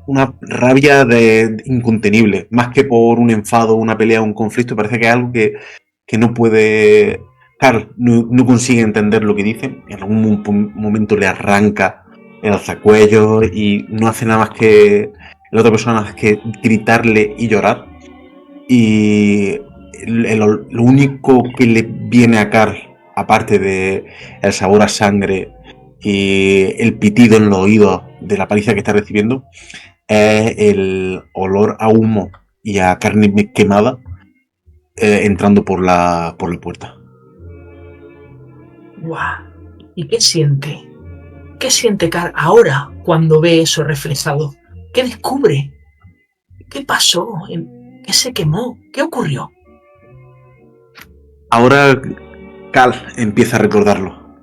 una rabia incontenible, más que por un enfado, una pelea, un conflicto. Parece que es algo que no puede... Carl no consigue entender lo que dice. En algún momento le arranca el alzacuello y no hace nada más que la otra persona más que gritarle y llorar. Y lo único que le viene a Carl, aparte de el sabor a sangre y el pitido en los oídos de la paliza que está recibiendo, es el olor a humo y a carne quemada entrando por la puerta. ¡Guau! ¿Y qué siente? ¿Qué siente Carl ahora cuando ve eso reflejado? ¿Qué descubre? ¿Qué pasó? ¿Qué se quemó? ¿Qué ocurrió? Ahora Cal empieza a recordarlo.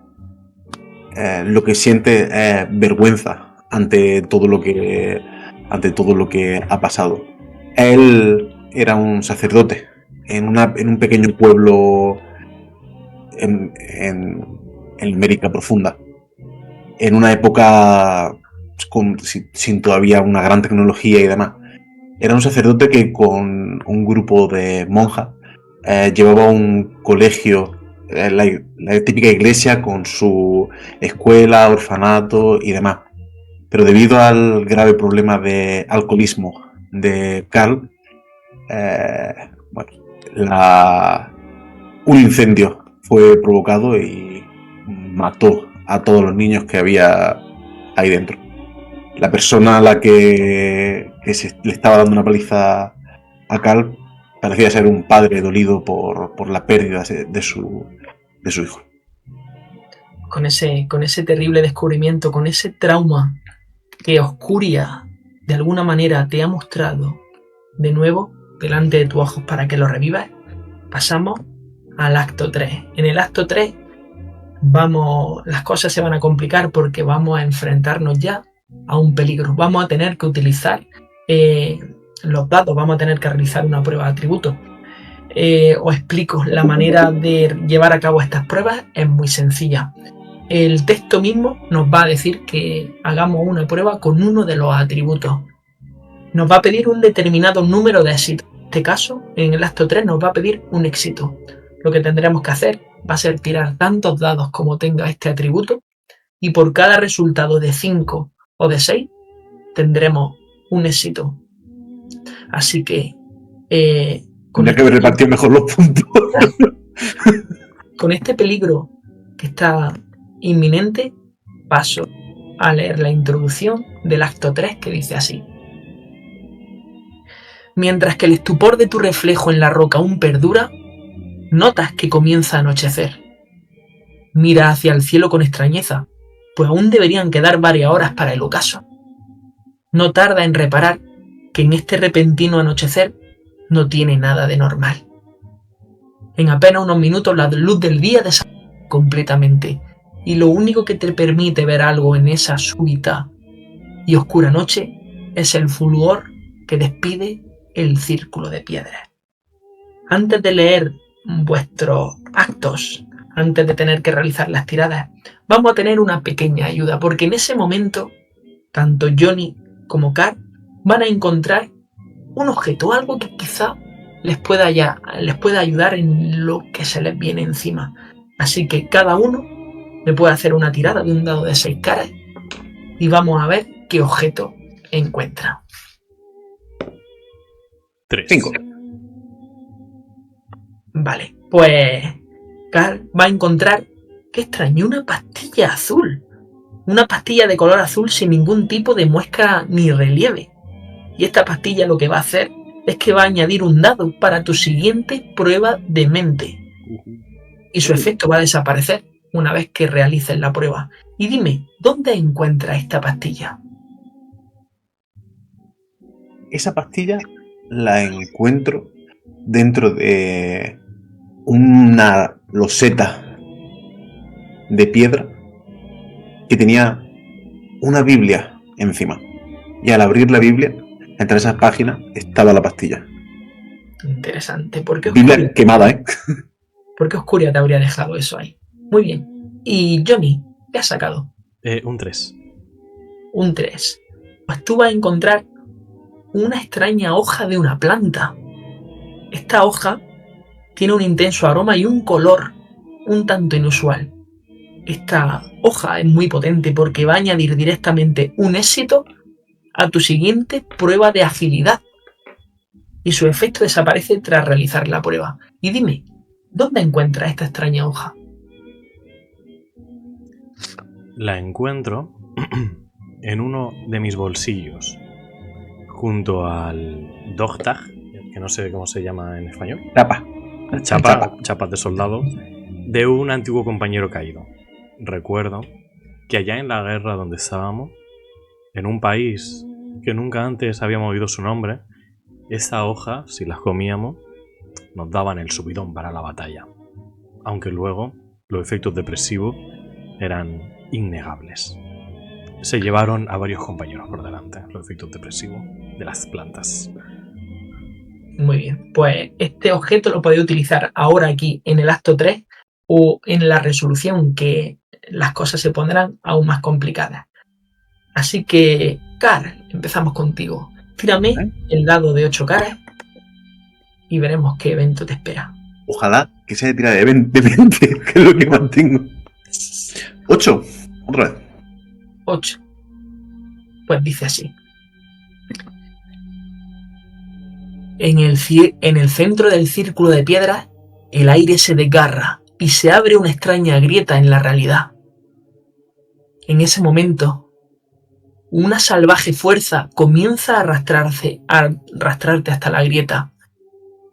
Lo que siente es vergüenza ante todo lo que ha pasado. Él era un sacerdote en un pequeño pueblo en América Profunda, en una época sin todavía una gran tecnología y demás. Era un sacerdote que con un grupo de monjas llevaba un colegio, la típica iglesia con su escuela, orfanato y demás. Pero debido al grave problema de alcoholismo de Carl, un incendio fue provocado y mató a todos los niños que había ahí dentro. La persona a la que le estaba dando una paliza a Carl parecía ser un padre dolido por la pérdida de su hijo. Con ese terrible descubrimiento, con ese trauma que Oscuria de alguna manera te ha mostrado de nuevo delante de tus ojos para que lo revivas, pasamos al acto 3. En el acto 3 las cosas se van a complicar porque vamos a enfrentarnos ya a un peligro. Vamos a tener que utilizar los dados, vamos a tener que realizar una prueba de atributos. Os explico, la manera de llevar a cabo estas pruebas es muy sencilla. El texto mismo nos va a decir que hagamos una prueba con uno de los atributos. Nos va a pedir un determinado número de éxitos. En este caso, en el acto 3 nos va a pedir un éxito. Lo que tendremos que hacer va a ser tirar tantos dados como tenga este atributo y por cada resultado de 5 o de 6 tendremos un éxito. Así que... Tendría que haber repartido mejor los puntos. Con este peligro que está inminente, paso a leer la introducción del acto 3 que dice así. Mientras que el estupor de tu reflejo en la roca aún perdura, notas que comienza a anochecer. Mira hacia el cielo con extrañeza, pues aún deberían quedar varias horas para el ocaso. No tarda en reparar que en este repentino anochecer no tiene nada de normal. En apenas unos minutos la luz del día desaparece completamente y lo único que te permite ver algo en esa súbita y oscura noche es el fulgor que despide el círculo de piedras. Antes de leer vuestros actos, antes de tener que realizar las tiradas, vamos a tener una pequeña ayuda, porque en ese momento, tanto Johnny como Carl van a encontrar un objeto, algo que quizá les pueda ayudar en lo que se les viene encima. Así que cada uno le puede hacer una tirada de un dado de 6 caras y vamos a ver qué objeto encuentra. 3. 5. Vale, pues Carl va a encontrar, qué extraño, una pastilla azul. Una pastilla de color azul sin ningún tipo de muesca ni relieve. Y esta pastilla lo que va a hacer es que va a añadir un dado para tu siguiente prueba de mente. Y su efecto va a desaparecer una vez que realices la prueba. Y dime, ¿dónde encuentras esta pastilla? Esa pastilla la encuentro dentro de una loseta de piedra que tenía una Biblia encima. Y al abrir la Biblia, entre esas páginas, estaba la pastilla. Interesante, porque Biblia quemada, ¿eh? ¿Por qué Oscuria te habría dejado eso ahí? Muy bien. Y Johnny, ¿qué has sacado? Un 3. Un 3. Pues tú vas a encontrar una extraña hoja de una planta. Esta hoja tiene un intenso aroma y un color un tanto inusual. Esta hoja es muy potente porque va a añadir directamente un éxito a tu siguiente prueba de agilidad. Y su efecto desaparece tras realizar la prueba. Y dime, ¿dónde encuentras esta extraña hoja? La encuentro en uno de mis bolsillos, junto al dogtag, que no sé cómo se llama en español. Chapas de soldado, de un antiguo compañero caído. Recuerdo que allá en la guerra donde estábamos, en un país que nunca antes habíamos oído su nombre, esa hoja, si las comíamos, nos daban el subidón para la batalla. Aunque luego los efectos depresivos eran innegables. Se llevaron a varios compañeros por delante los efectos depresivos de las plantas. Muy bien, pues este objeto lo podéis utilizar ahora aquí en el acto 3 o en la resolución, que las cosas se pondrán aún más complicadas. Así que, Car, empezamos contigo. Tírame el dado de 8 caras y veremos qué evento te espera. Ojalá que sea de tira de 20, que es lo que mantengo. 8, otra vez. 8. Pues dice así. En el centro del círculo de piedras, el aire se desgarra y se abre una extraña grieta en la realidad. En ese momento, una salvaje fuerza comienza a arrastrarte hasta la grieta.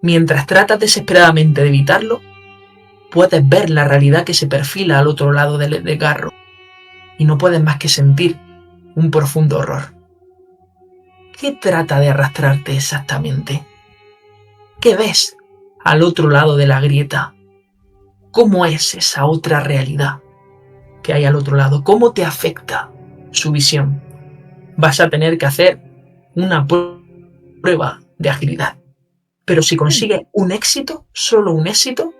Mientras tratas desesperadamente de evitarlo, puedes ver la realidad que se perfila al otro lado del desgarro y no puedes más que sentir un profundo horror. ¿Qué trata de arrastrarte exactamente? ¿Qué ves al otro lado de la grieta? ¿Cómo es esa otra realidad que hay al otro lado? ¿Cómo te afecta su visión? Vas a tener que hacer una prueba de agilidad. Pero si consigues un éxito, solo un éxito,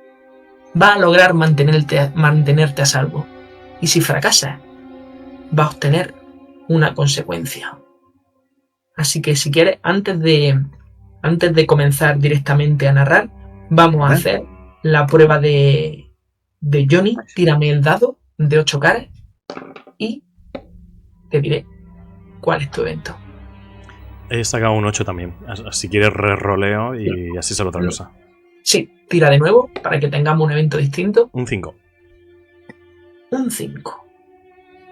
va a lograr mantenerte a salvo. Y si fracasas, va a obtener una consecuencia. Así que si quieres, antes de comenzar directamente a narrar, vamos a hacer la prueba de Johnny. Tírame el dado de 8 caras y te diré cuál es tu evento. He sacado un 8 también. Si quieres re-roleo y así sale otra cosa. Sí, tira de nuevo para que tengamos un evento distinto. Un 5. Un 5.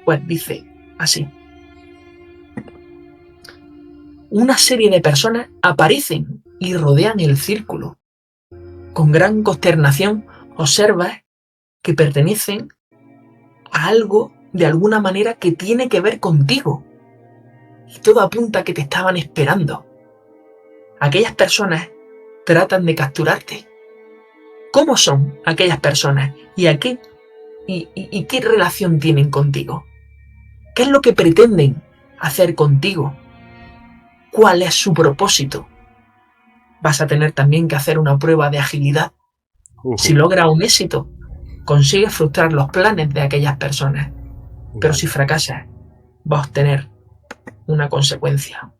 Pues dice así. Una serie de personas aparecen y rodean el círculo. Con gran consternación observas que pertenecen a algo de alguna manera que tiene que ver contigo. Y todo apunta a que te estaban esperando. Aquellas personas tratan de capturarte. ¿Cómo son aquellas personas? ¿Y qué relación tienen contigo? ¿Qué es lo que pretenden hacer contigo? ¿Cuál es su propósito? Vas a tener también que hacer una prueba de agilidad. Si logras un éxito, consigues frustrar los planes de aquellas personas. Pero si fracasas, vas a obtener una consecuencia.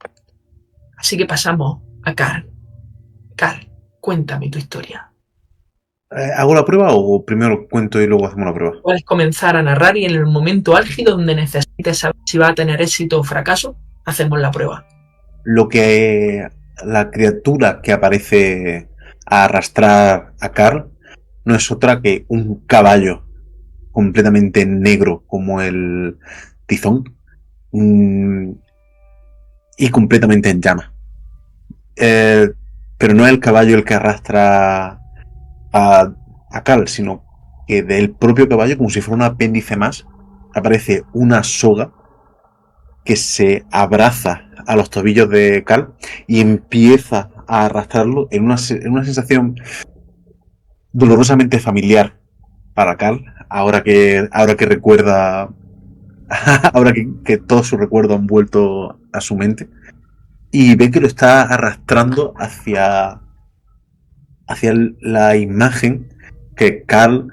Así que pasamos a Carl. Carl, cuéntame tu historia. ¿Hago la prueba o primero cuento y luego hacemos la prueba? Puedes comenzar a narrar y en el momento álgido donde necesites saber si va a tener éxito o fracaso, hacemos la prueba. La criatura que aparece a arrastrar a Carl no es otra que un caballo completamente negro como el tizón y completamente en llama. Pero no es el caballo el que arrastra a Carl, sino que del propio caballo, como si fuera un apéndice más, aparece una soga que se abraza a los tobillos de Carl y empieza a arrastrarlo en una sensación dolorosamente familiar para Carl, ahora que recuerda, ahora que todos sus recuerdos han vuelto a su mente, y ve que lo está arrastrando hacia la imagen que Carl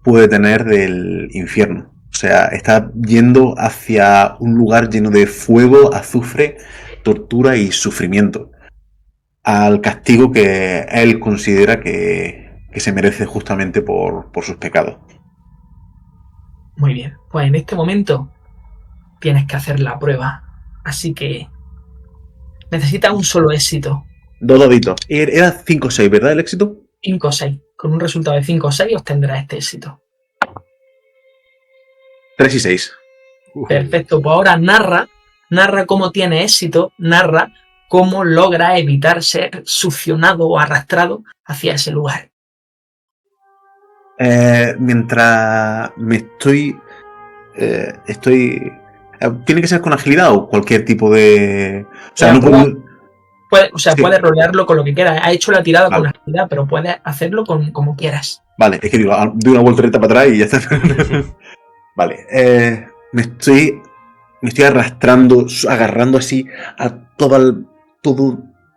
puede tener del infierno. O sea, está yendo hacia un lugar lleno de fuego, azufre, tortura y sufrimiento. Al castigo que él considera que se merece justamente por sus pecados. Muy bien, pues en este momento tienes que hacer la prueba. Así que necesitas un solo éxito. 2 daditos. Era 5 o 6, ¿verdad? El éxito. 5 o 6. Con un resultado de 5 o 6 obtendrás este éxito. 3 y 6. Perfecto, pues ahora narra cómo tiene éxito, narra cómo logra evitar ser succionado o arrastrado hacia ese lugar. Mientras me estoy... ¿Tiene que ser con agilidad o cualquier tipo de...? O sea, no puedo... Puedes rolearlo con lo que quieras. Ha hecho la tirada con agilidad, pero puedes hacerlo como quieras. Vale, es que digo, doy una voltereta para atrás y ya está. Vale, me estoy arrastrando, agarrando así a todo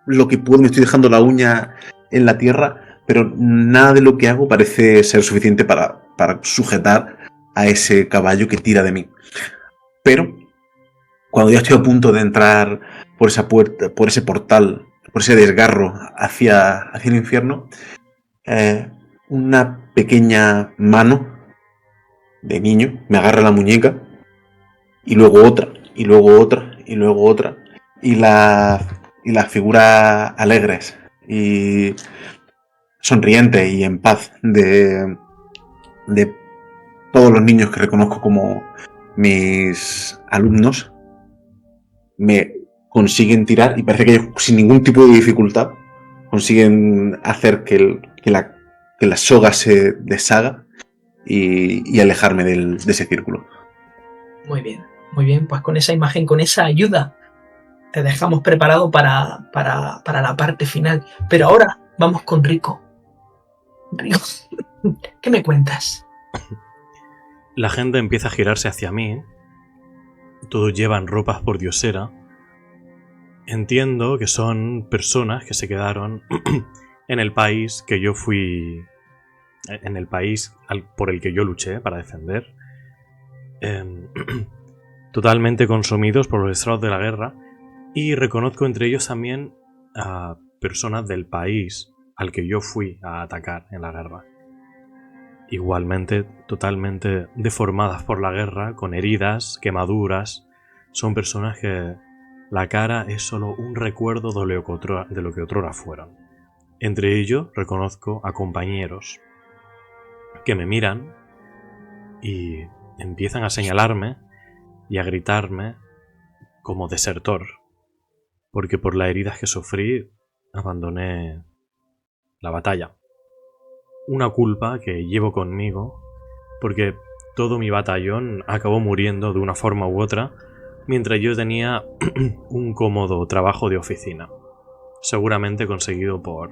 lo que puedo. Me estoy dejando la uña en la tierra, pero nada de lo que hago parece ser suficiente para sujetar a ese caballo que tira de mí. Pero cuando ya estoy a punto de entrar por esa puerta, por ese portal, por ese desgarro hacia el infierno, una pequeña mano de niño me agarra la muñeca, y luego otra, y luego otra, y luego otra, y las figuras alegres y sonrientes y en paz de todos los niños que reconozco como mis alumnos me consiguen tirar, y parece que ellos, sin ningún tipo de dificultad, consiguen hacer que la soga se deshaga y alejarme de ese círculo. Muy bien, pues con esa imagen, con esa ayuda, te dejamos preparado para la parte final. Pero ahora vamos con Rico. Rico, ¿qué me cuentas? La gente empieza a girarse hacia mí. Todos llevan ropas por diosera. Entiendo que son personas que se quedaron en el país que yo fui... En el país por el que yo luché para defender. Totalmente consumidos por los estragos de la guerra. Y reconozco entre ellos también a personas del país al que yo fui a atacar en la guerra. Igualmente totalmente deformadas por la guerra, con heridas, quemaduras. Son personas que la cara es solo un recuerdo de lo que otrora fueron. Entre ellos reconozco a compañeros que me miran y empiezan a señalarme y a gritarme como desertor, porque por las heridas que sufrí abandoné la batalla. Una culpa que llevo conmigo, porque todo mi batallón acabó muriendo de una forma u otra, mientras yo tenía un cómodo trabajo de oficina, seguramente conseguido por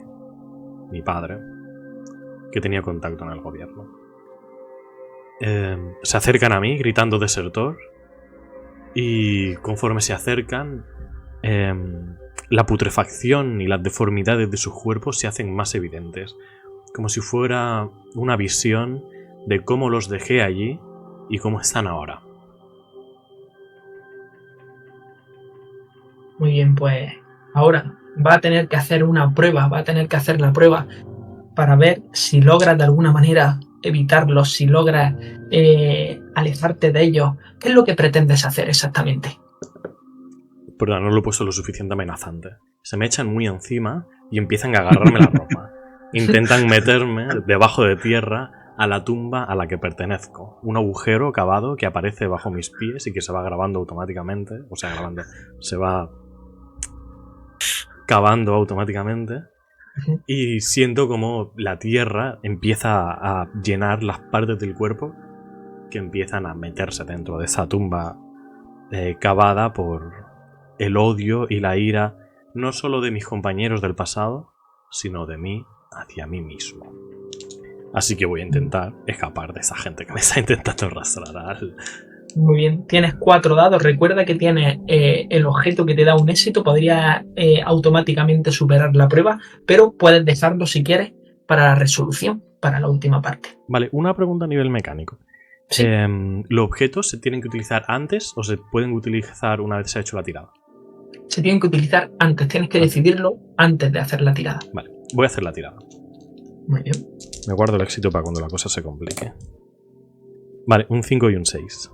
mi padre, que tenía contacto en el gobierno. Se acercan a mí gritando desertor, y conforme se acercan, la putrefacción y las deformidades de sus cuerpos se hacen más evidentes, como si fuera una visión de cómo los dejé allí y cómo están ahora. Muy bien, pues ahora va a tener que hacer una prueba, va a tener que hacer la prueba para ver si logras de alguna manera evitarlos, si logras alejarte de ellos. ¿Qué es lo que pretendes hacer exactamente? Perdón, no lo he puesto lo suficiente amenazante. Se me echan muy encima y empiezan a agarrarme la ropa. Intentan meterme debajo de tierra a la tumba a la que pertenezco. Un agujero cavado que aparece bajo mis pies y que se va grabando automáticamente. O sea, se va cavando automáticamente. Y siento como la tierra empieza a llenar las partes del cuerpo que empiezan a meterse dentro de esa tumba cavada por el odio y la ira, no solo de mis compañeros del pasado, sino de mí hacia mí mismo. Así que voy a intentar escapar de esa gente que me está intentando arrastrar. Muy bien, tienes 4 dados. Recuerda que tienes el objeto que te da un éxito. Podría automáticamente superar la prueba, pero puedes dejarlo si quieres para la resolución. para la última parte. Vale, una pregunta a nivel mecánico. Sí. ¿Los objetos se tienen que utilizar antes o se pueden utilizar una vez se ha hecho la tirada? Se tienen que utilizar antes, tienes que decidirlo antes de hacer la tirada. Vale, voy a hacer la tirada. Muy bien. Me guardo el éxito para cuando la cosa se complique. Vale, un 5 y un 6.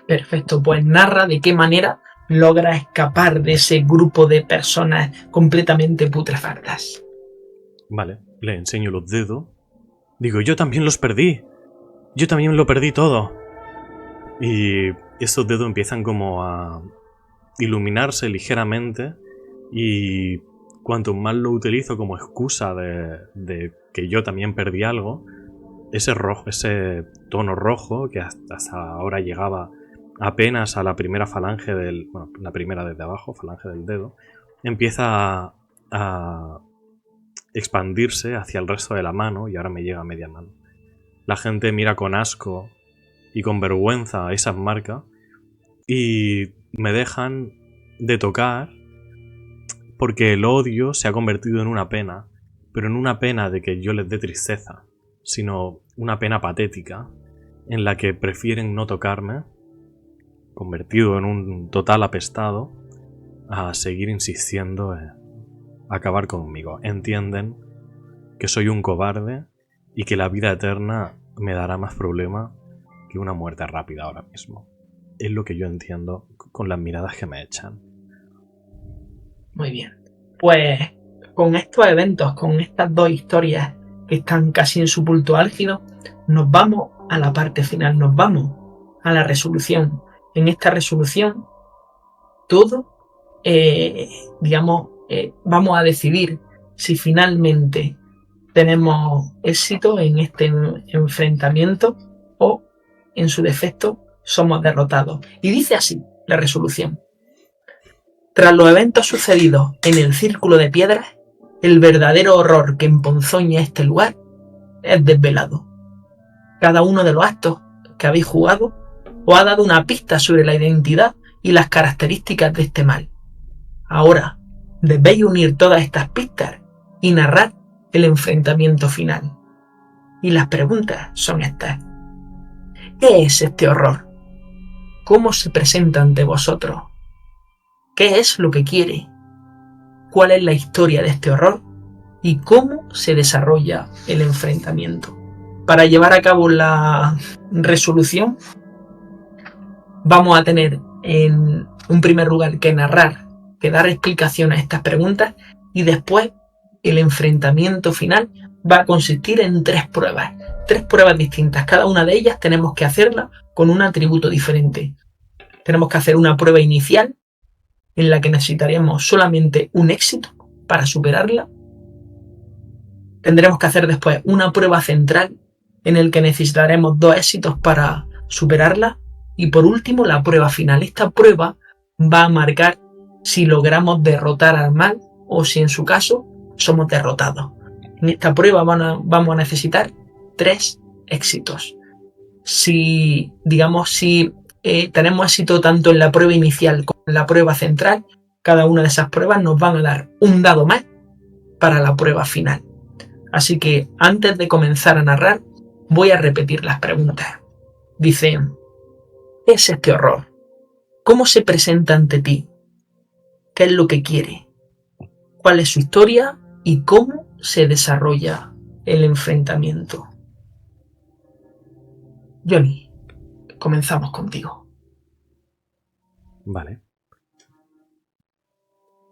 Perfecto, pues narra de qué manera logra escapar de ese grupo de personas completamente putrefactas. Vale, le enseño los dedos. Digo, yo también los perdí. Yo también lo perdí todo. Y estos dedos empiezan como a iluminarse ligeramente. Y cuanto más lo utilizo como excusa de que yo también perdí algo, ese tono rojo que hasta ahora llegaba apenas a la primera falange bueno, la primera desde abajo, falange del dedo, empieza a expandirse hacia el resto de la mano y ahora me llega a media mano. La gente mira con asco y con vergüenza esas marcas y me dejan de tocar porque el odio se ha convertido en una pena, pero en una pena de que yo les dé tristeza, sino una pena patética en la que prefieren no tocarme, convertido en un total apestado, a seguir insistiendo en acabar conmigo. Entienden que soy un cobarde y que la vida eterna me dará más problema que una muerte rápida ahora mismo. Es lo que yo entiendo con las miradas que me echan. Muy bien. Pues con estos eventos, con estas dos historias que están casi en su punto álgido, nos vamos a la parte final, nos vamos a la resolución. En esta resolución, todo, vamos a decidir si finalmente tenemos éxito en este enfrentamiento o, en su defecto, somos derrotados. Y dice así la resolución. Tras los eventos sucedidos en el Círculo de Piedras, el verdadero horror que emponzoña este lugar es desvelado. Cada uno de los actos que habéis jugado os ha dado una pista sobre la identidad y las características de este mal. Ahora debéis unir todas estas pistas y narrar el enfrentamiento final. Y las preguntas son estas. ¿Qué es este horror? ¿Cómo se presenta ante vosotros? ¿Qué es lo que quiere? ¿Cuál es la historia de este horror? ¿Y cómo se desarrolla el enfrentamiento? Para llevar a cabo la resolución, vamos a tener en un primer lugar que narrar, que dar explicación a estas preguntas, y después el enfrentamiento final va a consistir en tres pruebas distintas. Cada una de ellas tenemos que hacerla con un atributo diferente. Tenemos que hacer una prueba inicial en la que necesitaríamos solamente un éxito para superarla. Tendremos que hacer después una prueba central en la que necesitaremos 2 éxitos para superarla. Y por último, la prueba final. Esta prueba va a marcar si logramos derrotar al mal o si en su caso somos derrotados. En esta prueba vamos a necesitar 3 éxitos. Si tenemos éxito tanto en la prueba inicial como en la prueba central, cada una de esas pruebas nos van a dar un dado más para la prueba final. Así que antes de comenzar a narrar, voy a repetir las preguntas. Dice, ¿qué es este horror? ¿Cómo se presenta ante ti? ¿Qué es lo que quiere? ¿Cuál es su historia? ¿Y cómo se desarrolla el enfrentamiento? Johnny, comenzamos contigo. Vale.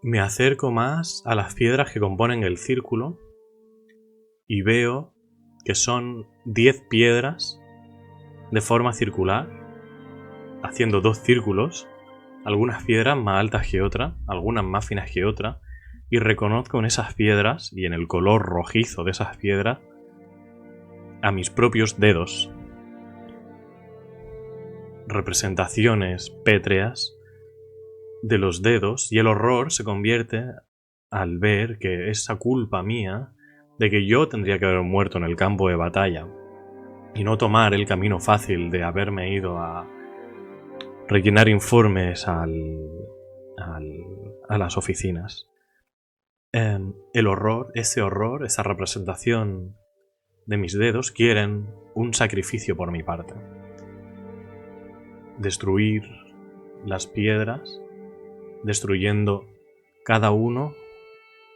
Me acerco más a las piedras que componen el círculo y veo que son 10 piedras de forma circular, haciendo 2 círculos, algunas piedras más altas que otras, algunas más finas que otras, y reconozco en esas piedras y en el color rojizo de esas piedras a mis propios dedos. Representaciones pétreas de los dedos, y el horror se convierte al ver que esa culpa mía de que yo tendría que haber muerto en el campo de batalla y no tomar el camino fácil de haberme ido a rellenar informes a las oficinas. El horror, esa representación de mis dedos quieren un sacrificio por mi parte. Destruir las piedras, destruyendo cada uno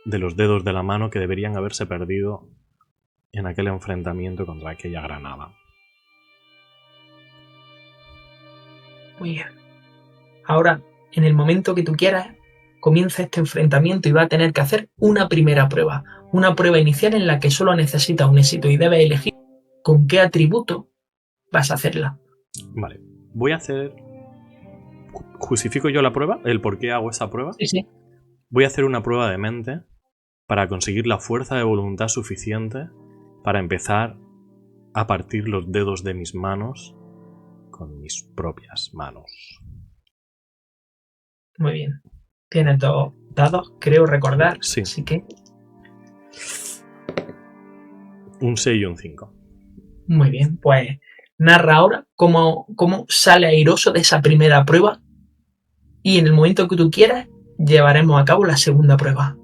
de los dedos de la mano que deberían haberse perdido en aquel enfrentamiento contra aquella granada. Muy bien. Ahora, en el momento que tú quieras, comienza este enfrentamiento y va a tener que hacer una primera prueba. Una prueba inicial en la que solo necesitas un éxito y debes elegir con qué atributo vas a hacerla. Vale, voy a hacer... ¿Justifico yo la prueba? ¿El por qué hago esa prueba? Sí. Voy a hacer una prueba de mente para conseguir la fuerza de voluntad suficiente para empezar a partir los dedos de mis manos con mis propias manos. Muy bien. Tienes 2 dados, creo recordar. Sí. Así que... Un 6 y un 5. Muy bien, pues narra ahora cómo sale airoso de esa primera prueba y en el momento que tú quieras llevaremos a cabo la segunda prueba.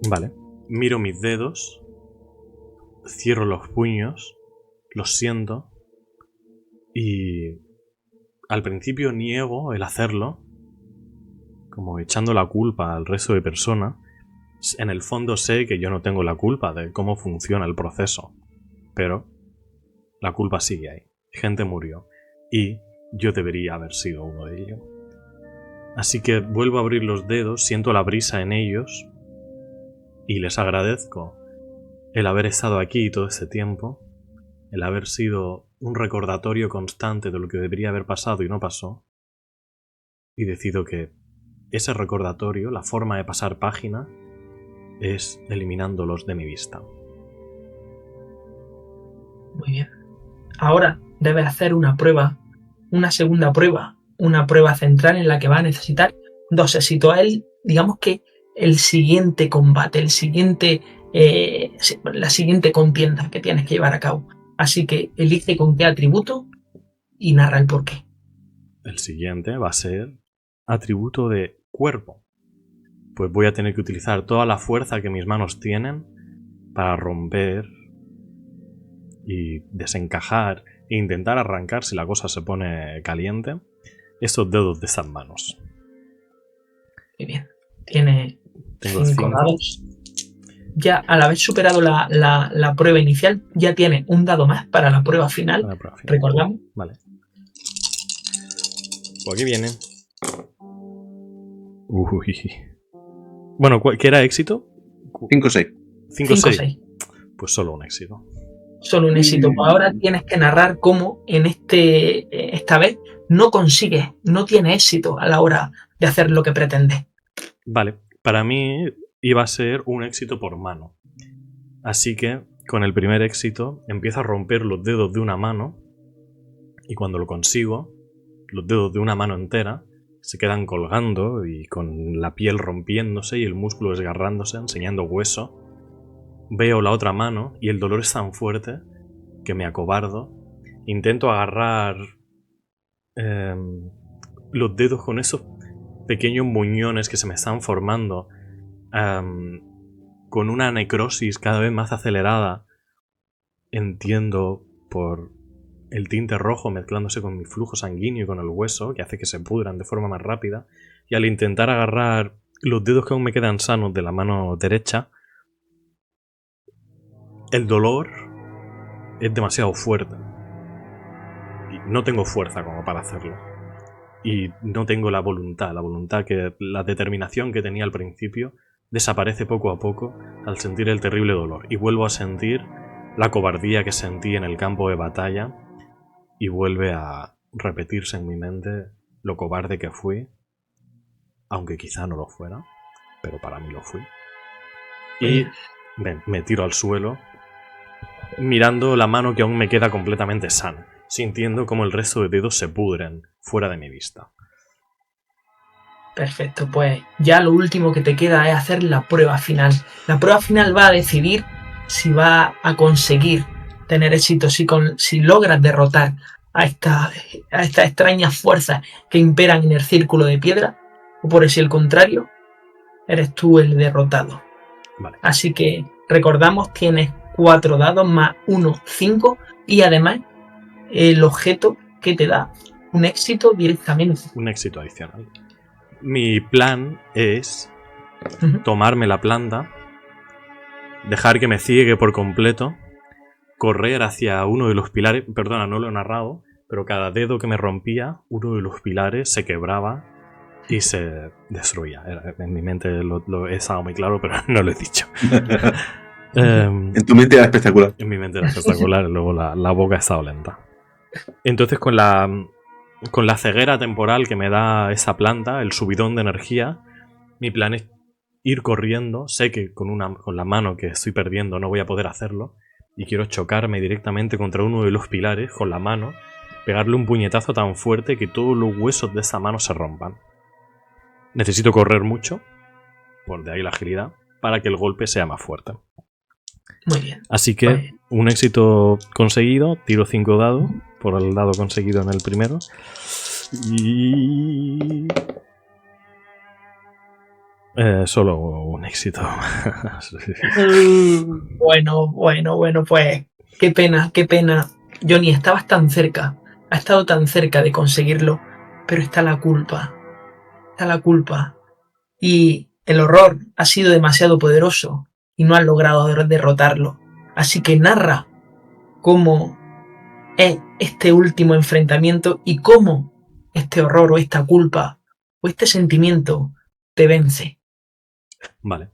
Vale. Miro mis dedos, cierro los puños, los siento y al principio niego el hacerlo, como echando la culpa al resto de personas. En el fondo sé que yo no tengo la culpa de cómo funciona el proceso, pero la culpa sigue ahí. Gente murió y yo debería haber sido uno de ellos. Así que vuelvo a abrir los dedos, siento la brisa en ellos y les agradezco el haber estado aquí todo este tiempo, el haber sido un recordatorio constante de lo que debería haber pasado y no pasó, y decido que ese recordatorio, la forma de pasar página, es eliminándolos de mi vista. Muy bien. Ahora debes hacer una prueba, una segunda prueba, una prueba central en la que va a necesitar 2 éxitos. Digamos que el siguiente combate, la siguiente contienda que tienes que llevar a cabo. Así que elige con qué atributo y narra el porqué. El siguiente va a ser atributo de cuerpo. Pues voy a tener que utilizar toda la fuerza que mis manos tienen para romper y desencajar e intentar arrancar, si la cosa se pone caliente, estos dedos de esas manos. Muy bien. Tiene Tengo 5 dados. Ya al haber superado la prueba inicial, ya tiene un dado más para la prueba final. Recordamos. Vale. Pues aquí viene. Uy. Bueno, ¿qué era éxito? 5-6. 5-6. Pues solo un éxito. Solo un éxito. Pues ahora tienes que narrar cómo esta vez no consigues, no tienes éxito a la hora de hacer lo que pretendes. Vale, para mí iba a ser un éxito por mano. Así que con el primer éxito empiezo a romper los dedos de una mano y cuando lo consigo, los dedos de una mano entera se quedan colgando y con la piel rompiéndose y el músculo desgarrándose, enseñando hueso. Veo la otra mano y el dolor es tan fuerte que me acobardo. Intento agarrar los dedos con esos pequeños muñones que se me están formando, con una necrosis cada vez más acelerada. Entiendo por el tinte rojo mezclándose con mi flujo sanguíneo y con el hueso, que hace que se pudran de forma más rápida. Y al intentar agarrar los dedos que aún me quedan sanos de la mano derecha, el dolor es demasiado fuerte. Y no tengo fuerza como para hacerlo. Y no tengo la voluntad la determinación que tenía al principio desaparece poco a poco al sentir el terrible dolor. Y vuelvo a sentir la cobardía que sentí en el campo de batalla y vuelve a repetirse en mi mente lo cobarde que fui, aunque quizá no lo fuera, pero para mí lo fui. Y me tiro al suelo, mirando la mano que aún me queda completamente sana, sintiendo como el resto de dedos se pudren fuera de mi vista. Perfecto, pues ya lo último que te queda es hacer la prueba final. La prueba final va a decidir si va a conseguir tener éxito, si logras derrotar a estas extrañas fuerzas que imperan en el círculo de piedra, o por si el contrario, eres tú el derrotado. Vale. Así que recordamos, tienes 4 dados más 1, 5 y además el objeto que te da un éxito directamente. Un éxito adicional. Mi plan es Ujú. tomarme la planta, dejar que me ciegue por completo, correr hacia uno de los pilares. Perdona, no lo he narrado, pero cada dedo que me rompía, uno de los pilares se quebraba y se destruía. En mi mente lo he estado muy claro, pero no lo he dicho. En tu mente era espectacular. En mi mente era espectacular, luego la boca ha estado lenta. Entonces con la ceguera temporal que me da esa planta, el subidón de energía, mi plan es ir corriendo. Sé que con la mano que estoy perdiendo no voy a poder hacerlo y quiero chocarme directamente contra uno de los pilares con la mano, pegarle un puñetazo tan fuerte que todos los huesos de esa mano se rompan. Necesito correr mucho, por de ahí la agilidad, para que el golpe sea más fuerte. Muy bien. Así que Pues, un éxito conseguido, tiro 5 dados por el dado conseguido en el primero. Y... solo un éxito. bueno, pues qué pena. Johnny, estabas tan cerca, has estado tan cerca de conseguirlo, pero está la culpa. Y el horror ha sido demasiado poderoso y no has logrado derrotarlo. Así que narra cómo es este último enfrentamiento y cómo este horror o esta culpa o este sentimiento te vence. Vale.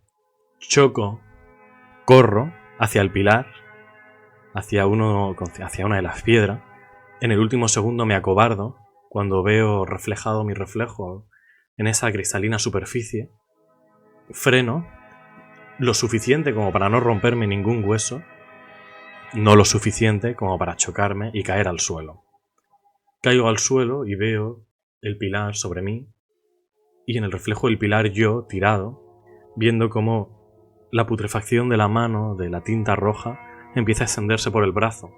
Choco, corro hacia el pilar, hacia una de las piedras. En el último segundo me acobardo cuando veo reflejado mi reflejo en esa cristalina superficie. Freno lo suficiente como para no romperme ningún hueso, no lo suficiente como para chocarme y caer al suelo. Caigo al suelo y veo el pilar sobre mí y en el reflejo del pilar yo tirado, viendo cómo la putrefacción de la mano, de la tinta roja, empieza a extenderse por el brazo.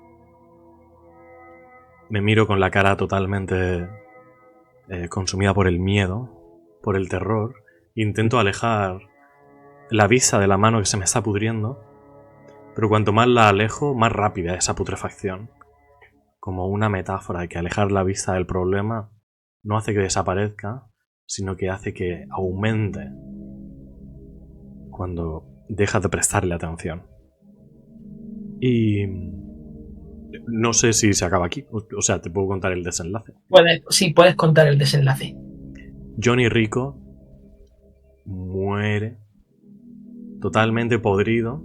Me miro con la cara totalmente consumida por el miedo, por el terror. Intento alejar la vista de la mano que se me está pudriendo, pero cuanto más la alejo, más rápida es esa putrefacción. Como una metáfora de que alejar la vista del problema no hace que desaparezca, sino que hace que aumente cuando dejas de prestarle atención. Y no sé si se acaba aquí, o sea, te puedo contar el desenlace. Puedes contar el desenlace. Johnny Rico muere totalmente podrido,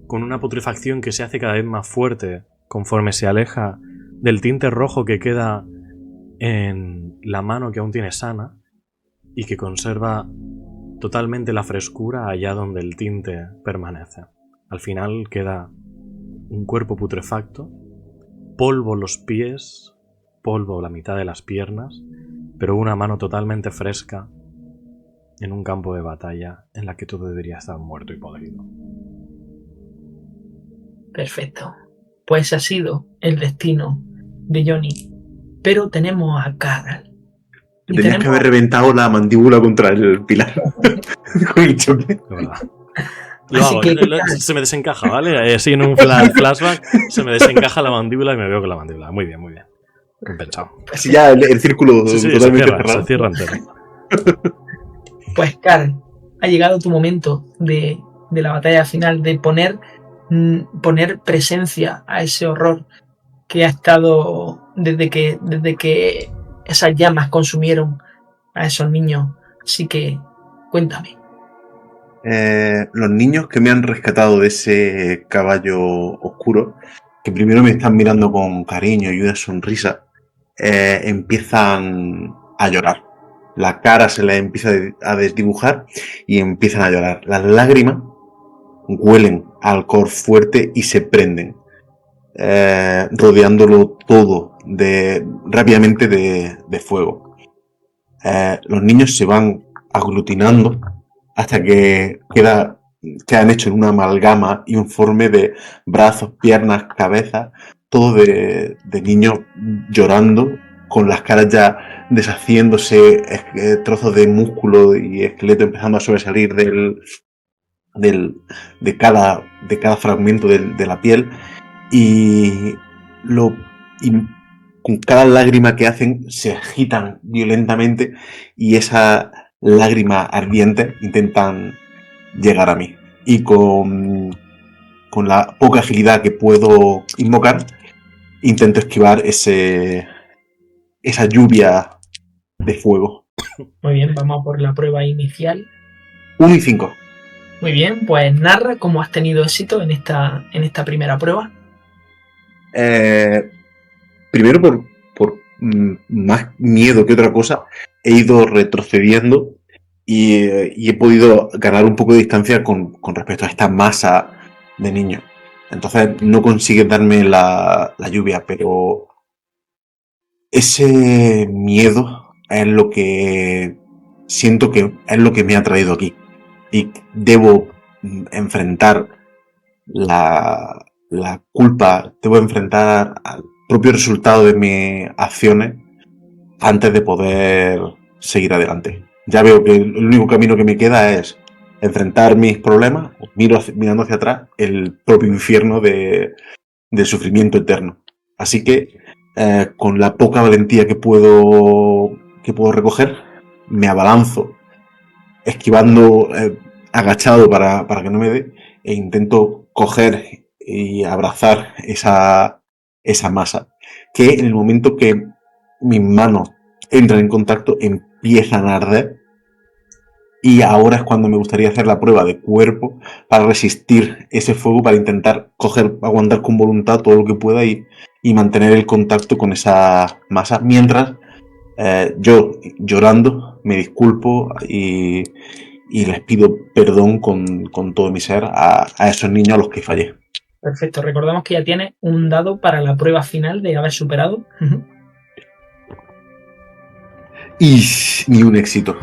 con una putrefacción que se hace cada vez más fuerte conforme se aleja del tinte rojo que queda en la mano que aún tiene sana y que conserva totalmente la frescura allá donde el tinte permanece. Al final queda un cuerpo putrefacto, polvo los pies, polvo la mitad de las piernas, pero una mano totalmente fresca en un campo de batalla en la que todo debería estar muerto y podrido. Perfecto. Pues ese ha sido el destino de Johnny. Pero tenemos a Carl. Y Tenías que haber reventado la mandíbula contra el pilar. Con el choque. De verdad. Así que, Se me desencaja, ¿vale? Así en un flashback se me desencaja la mandíbula y me veo con la mandíbula. Muy bien, muy bien. Bien pensado. Así ya el círculo Sí, totalmente se cerrado. cierra entero. Pues Carl, ha llegado tu momento de la batalla final, de poner presencia a ese horror que ha estado desde que esas llamas consumieron a esos niños. Así que cuéntame. Los niños que me han rescatado de ese caballo oscuro, que primero me están mirando con cariño y una sonrisa, empiezan a llorar. La cara se les empieza a desdibujar y empiezan a llorar. Las lágrimas huelen a alcohol fuerte y se prenden, rodeándolo todo rápidamente de fuego. Los niños se van aglutinando hasta que quedan hechos en una amalgama informe de brazos, piernas, cabezas, todo de niños llorando, con las caras ya deshaciéndose, trozos de músculo y esqueleto empezando a sobresalir de cada fragmento de la piel y con cada lágrima que hacen se agitan violentamente y esa lágrima ardiente intentan llegar a mí. Y con la poca agilidad que puedo invocar, intento esquivar esa lluvia de fuego. Muy bien, vamos a por la prueba inicial. 1 y 5. Muy bien, pues narra cómo has tenido éxito en esta primera prueba. Primero por más miedo que otra cosa, he ido retrocediendo y he podido ganar un poco de distancia con respecto a esta masa de niños. Entonces no consigue darme la lluvia, pero ese miedo es lo que siento que es lo que me ha traído aquí. Y debo enfrentar la culpa, debo enfrentar al propio resultado de mis acciones antes de poder seguir adelante. Ya veo que el único camino que me queda es enfrentar mis problemas, mirando hacia atrás, el propio infierno del sufrimiento eterno. Así que, con la poca valentía que puedo recoger, me abalanzo, esquivando, agachado para que no me dé, e intento coger y abrazar esa masa, que en el momento que mis manos entran en contacto empiezan a arder. Y ahora es cuando me gustaría hacer la prueba de cuerpo para resistir ese fuego, para intentar aguantar con voluntad todo lo que pueda y mantener el contacto con esa masa. Mientras yo, llorando, me disculpo y les pido perdón con todo mi ser a esos niños a los que fallé. Perfecto, recordamos que ya tiene un dado para la prueba final de haber superado. Y ni un éxito.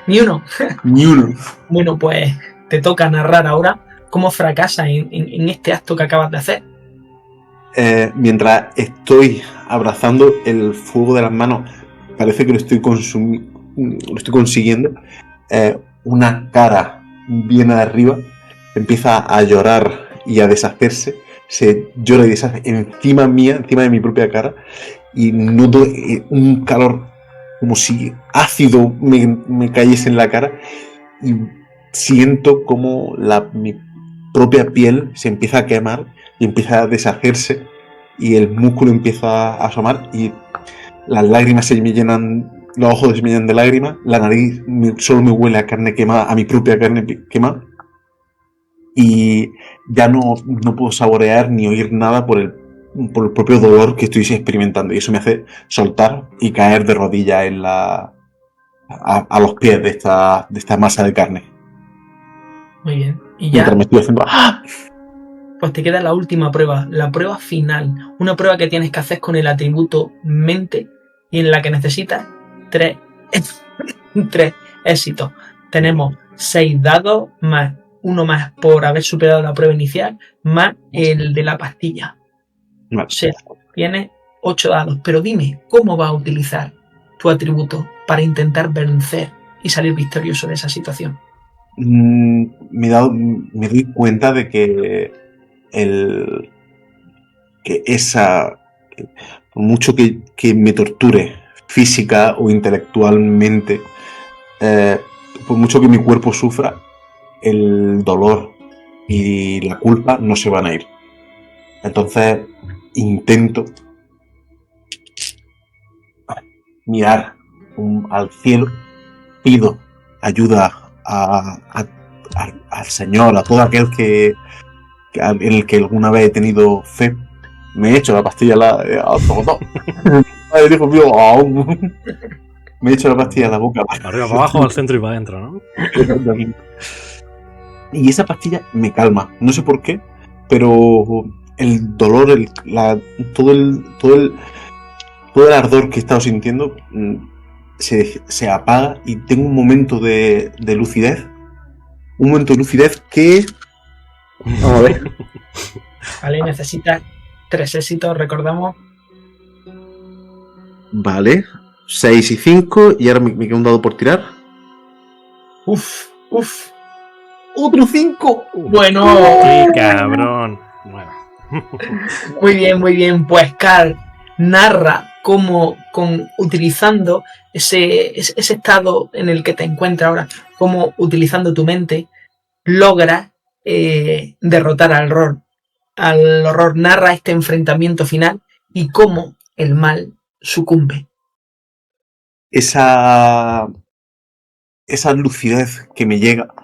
Ni uno. Ni uno. Bueno, pues te toca narrar ahora cómo fracasas en este acto que acabas de hacer. Mientras estoy abrazando el fuego de las manos, parece que lo estoy consiguiendo. Una cara viene de arriba, empieza a llorar y a deshacerse, se llora y deshace encima mía, encima de mi propia cara, y noto un calor como si ácido me cayese en la cara y siento como mi propia piel se empieza a quemar y empieza a deshacerse y el músculo empieza a asomar y las lágrimas se me llenan, los ojos se me llenan de lágrimas, la nariz solo me huele a carne quemada, a mi propia carne quemada y ya no puedo saborear ni oír nada por el propio dolor que estoy experimentando y eso me hace soltar y caer de rodillas a los pies de esta masa de carne. Muy bien. Y ya mientras me estoy haciendo ¡ah! Pues te queda la última prueba, la prueba final, una prueba que tienes que hacer con el atributo mente y en la que necesitas 3 éxitos. Tenemos 6 dados más uno más por haber superado la prueba inicial más el de la pastilla. Vale. O sea, tienes 8 dados, pero dime, ¿cómo vas a utilizar tu atributo para intentar vencer y salir victorioso de esa situación? Me doy cuenta de que por mucho que me torture física o intelectualmente, por mucho que mi cuerpo sufra, el dolor y la culpa no se van a ir. Entonces intento mirar al cielo, pido ayuda al Señor, a todo aquel en el que alguna vez he tenido fe. Me he hecho la pastilla dijo, me he hecho la pastilla en la boca. Arriba, para abajo, al centro y para adentro, ¿no? Y esa pastilla me calma. No sé por qué, pero el dolor, todo el ardor que he estado sintiendo se apaga y tengo un momento de lucidez. Un momento de lucidez que... Vamos a ver. Vale, necesitas 3 éxitos, recordamos. Vale. 6 y 5 y ahora me queda un dado por tirar. Uf. ¡Otro 5! Bueno, ¡Qué cabrón! Bueno. muy bien. Pues Carl narra cómo utilizando ese estado en el que te encuentras ahora, cómo utilizando tu mente logra derrotar al horror. Al horror narra este enfrentamiento final y cómo el mal sucumbe. Esa lucidez que me llega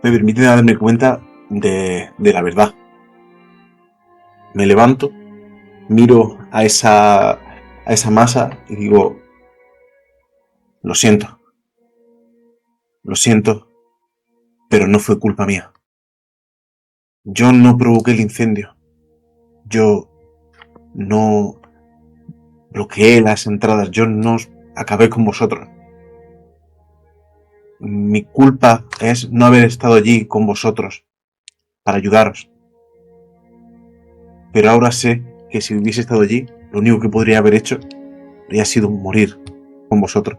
me permite darme cuenta de la verdad. Me levanto, miro a esa masa y digo, lo siento, pero no fue culpa mía. Yo no provoqué el incendio. Yo no bloqueé las entradas. Yo no acabé con vosotros. Mi culpa es no haber estado allí con vosotros para ayudaros. Pero ahora sé que si hubiese estado allí, lo único que podría haber hecho habría sido morir con vosotros.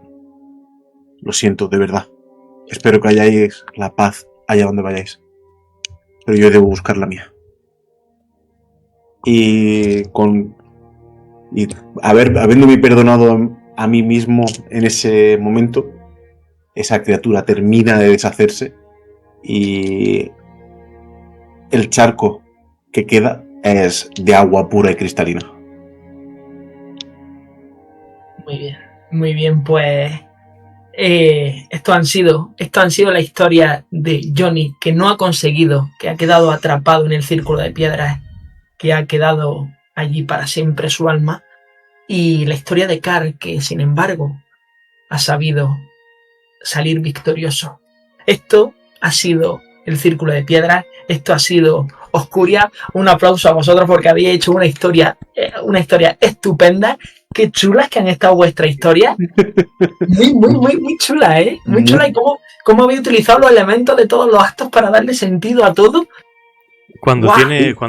Lo siento, de verdad. Espero que hayáis la paz allá donde vayáis. Pero yo debo buscar la mía. Habiéndome perdonado a mí mismo en ese momento, esa criatura termina de deshacerse y el charco que queda es de agua pura y cristalina. Muy bien, pues esto han sido la historia de Johnny, que no ha conseguido, que ha quedado atrapado en el círculo de piedras, que ha quedado allí para siempre su alma, y la historia de Carl, que sin embargo ha sabido salir victorioso. Esto ha sido el círculo de piedras, esto ha sido Oscuria. Un aplauso a vosotros porque habéis hecho una historia estupenda. Qué chulas que han estado vuestras historias. Muy chula, ¿eh? Muy chula. Y cómo habéis utilizado los elementos de todos los actos para darle sentido a todo. Cuando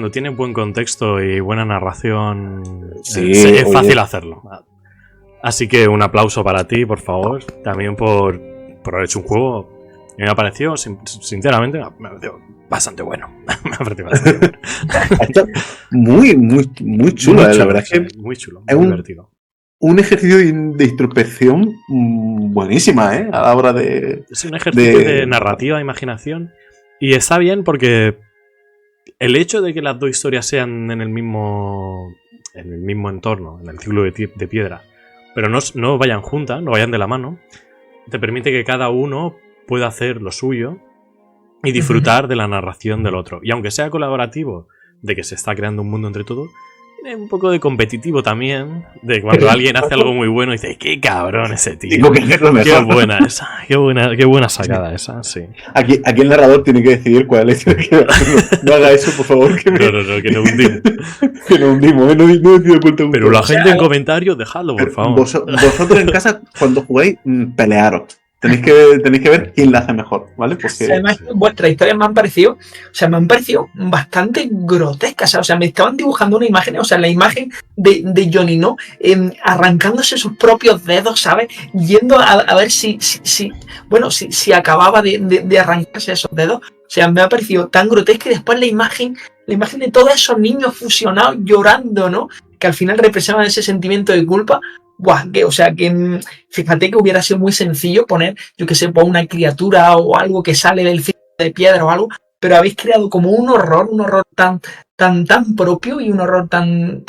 tiene buen contexto y buena narración, Sí, es fácil hacerlo. Así que un aplauso para ti, por favor. También por haber hecho un juego que me ha parecido, sinceramente, me ha parecido bastante bueno. Me ha parecido bastante bueno. Está muy chulo, la verdad es que muy chulo, es muy divertido. Un ejercicio de introspección buenísima, a la hora de... Es un ejercicio de narrativa, de imaginación. Y está bien porque el hecho de que las dos historias sean en el mismo entorno, en el círculo de piedra, pero no vayan juntas, no vayan de la mano, te permite que cada uno pueda hacer lo suyo y disfrutar de la narración del otro. Y aunque sea colaborativo, de que se está creando un mundo entre todos, tiene un poco de competitivo también, de cuando alguien hace algo muy bueno y dice, qué cabrón ese tío. Tengo que hacerlo mejor. Qué buena esa, qué buena sacada esa, sí. Aquí el narrador tiene que decidir cuál es el que no haga eso, por favor. Que no hundimos. Que no hundimos, no decido cuenta. Pero la gente en comentarios, dejadlo, por favor. Vosotros en casa, cuando jugáis, pelearos. Tenéis que ver quién la hace mejor, ¿vale? Porque, además, vuestras historias me han parecido bastante grotescas. O sea, me estaban dibujando una imagen, o sea, la imagen de Johnny, ¿no? Arrancándose sus propios dedos, ¿sabes? Yendo a ver si acababa de arrancarse esos dedos. O sea, me ha parecido tan grotesca y después la imagen de todos esos niños fusionados llorando, ¿no? Que al final representan ese sentimiento de culpa. Fíjate que hubiera sido muy sencillo poner, yo que sé, una criatura o algo que sale del círculo de piedra o algo, pero habéis creado como un horror tan propio y un horror tan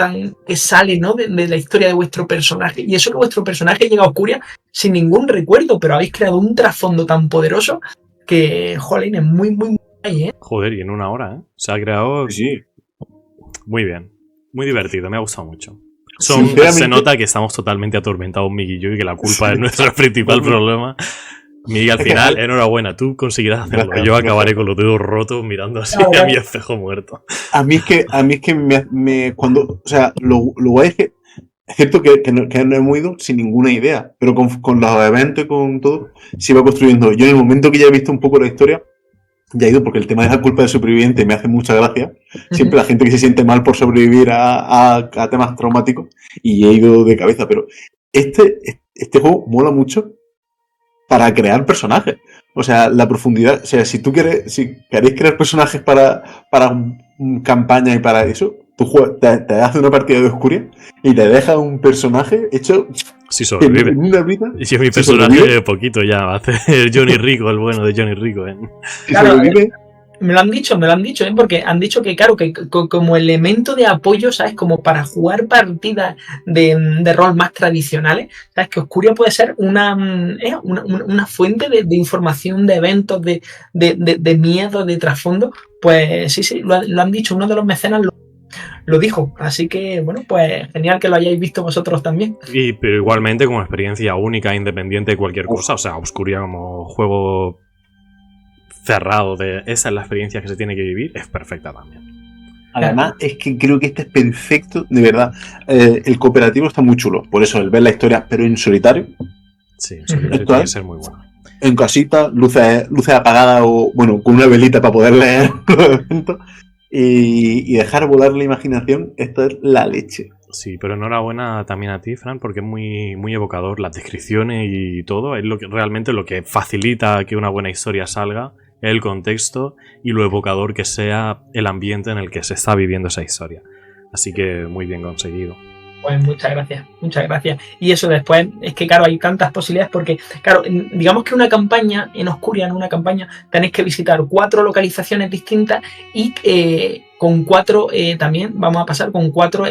que sale, ¿no? de la historia de vuestro personaje. Y eso que vuestro personaje llega a Oscuria sin ningún recuerdo, pero habéis creado un trasfondo tan poderoso que, jolín, es muy guay, ¿eh? Joder, y en una hora, ¿eh? Se ha creado... Sí. Muy bien. Muy divertido, me ha gustado mucho. Se nota que estamos totalmente atormentados, Miguel y yo, y que la culpa es nuestro principal problema. Miguel, al final, enhorabuena, tú conseguirás hacerlo. Gracias, yo acabaré con los dedos rotos mirando así a mi espejo muerto. A mí es que cuando, o sea, lo guay es que es cierto que no hemos ido sin ninguna idea, pero con los eventos y con todo se iba construyendo. Yo en el momento que ya he visto un poco la historia, ya he ido porque el tema de la culpa del superviviente me hace mucha gracia. Siempre la gente que se siente mal por sobrevivir a temas traumáticos, y he ido de cabeza. Pero este juego mola mucho para crear personajes. O sea, la profundidad. O sea, si queréis crear personajes para campaña y para eso, tú te haces una partida de Oscuria y te deja un personaje hecho Si sobrevive. en una vida. Y si mi si personaje sobrevive. poquito ya va a hacer Johnny Rico, el bueno de Johnny Rico, ¿eh? Si Claro, sobrevive, me lo han dicho, porque han dicho que, claro, que como elemento de apoyo, ¿sabes? Como para jugar partidas de rol más tradicionales, ¿sabes? Que Oscuria puede ser una fuente de información, de eventos, de miedo, de trasfondo. Pues sí, lo han dicho, uno de los mecenas lo dijo. Así que, bueno, pues genial que lo hayáis visto vosotros también. Pero igualmente como experiencia única, independiente de cualquier cosa. O sea, Obscuria como juego cerrado esa es la experiencia que se tiene que vivir, es perfecta también. además, es que creo que este es perfecto, de verdad. El cooperativo está muy chulo, por eso el ver la historia, pero en solitario, Sí, en solitario tiene que ser muy bueno. en casita, luces apagadas o, bueno, con una velita para poder leer los eventos y dejar volar la imaginación. Esto es la leche. Sí, pero enhorabuena también a ti, Fran, porque es muy, muy evocador. Las descripciones y todo es realmente lo que facilita que una buena historia salga, el contexto y lo evocador que sea el ambiente en el que se está viviendo esa historia. Así que muy bien conseguido. Pues muchas gracias. Y eso después, es que claro, hay tantas posibilidades porque, claro, digamos que una campaña, en Oscuria, en una campaña, tenéis que visitar 4 localizaciones distintas y con 4 también vamos a pasar con 4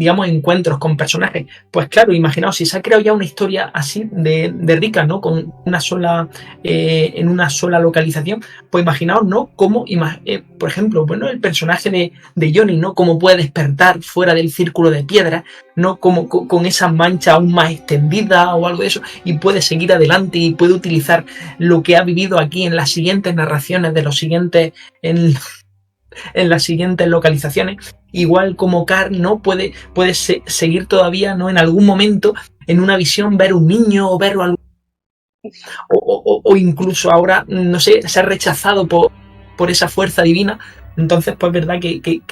digamos, encuentros con personajes. Pues claro, imaginaos, si se ha creado ya una historia así de rica, ¿no? Con una sola, en una sola localización, pues imaginaos, ¿no? Cómo, por ejemplo, bueno, el personaje de Johnny, ¿no? Cómo puede despertar fuera del círculo de piedra, ¿no? Como con esa mancha aún más extendida o algo de eso, y puede seguir adelante y puede utilizar lo que ha vivido aquí en las siguientes narraciones de los siguientes, en las siguientes localizaciones, igual como Carl, ¿no? Puede seguir todavía, ¿no? En algún momento, en una visión, ver un niño o ver algo, o incluso ahora, no sé, ser rechazado por esa fuerza divina. Entonces, pues verdad que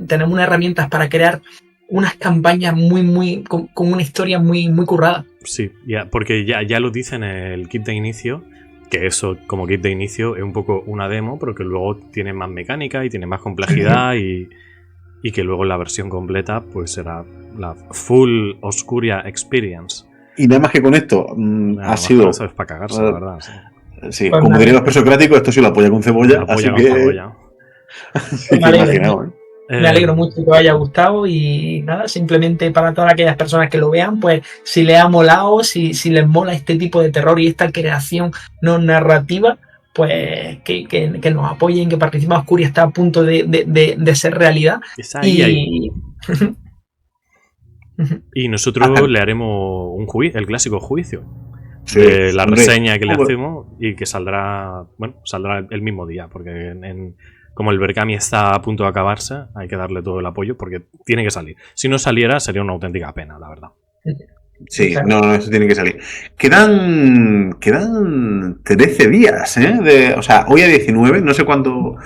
tenemos unas herramientas para crear unas campañas muy con una historia muy, muy currada. Sí, porque ya lo dice en el kit de inicio, que eso como kit de inicio es un poco una demo, pero que luego tiene más mecánica y tiene más complejidad y que luego la versión completa pues será la full Oscuria Experience. Y nada más que con esto ha sido... Eso es para cagarse, la verdad. Sí, sí, pues como dirían los presocráticos, esto sí lo apoya con cebolla, así que... Cebolla. Así que imaginaos, ¿eh? Me alegro mucho que os haya gustado y nada, simplemente para todas aquellas personas que lo vean, pues si les ha molado, si les mola este tipo de terror y esta creación no narrativa, pues que nos apoyen, que participen. Oscuria está a punto de ser realidad. Ahí. Y nosotros le haremos el clásico juicio. Sí, de la reseña que le hacemos y que saldrá el mismo día, porque como el Berkami está a punto de acabarse, hay que darle todo el apoyo porque tiene que salir. Si no saliera, sería una auténtica pena, la verdad. Sí, no, eso tiene que salir. Quedan 13 días, ¿eh? O sea, hoy a 19, no sé cuándo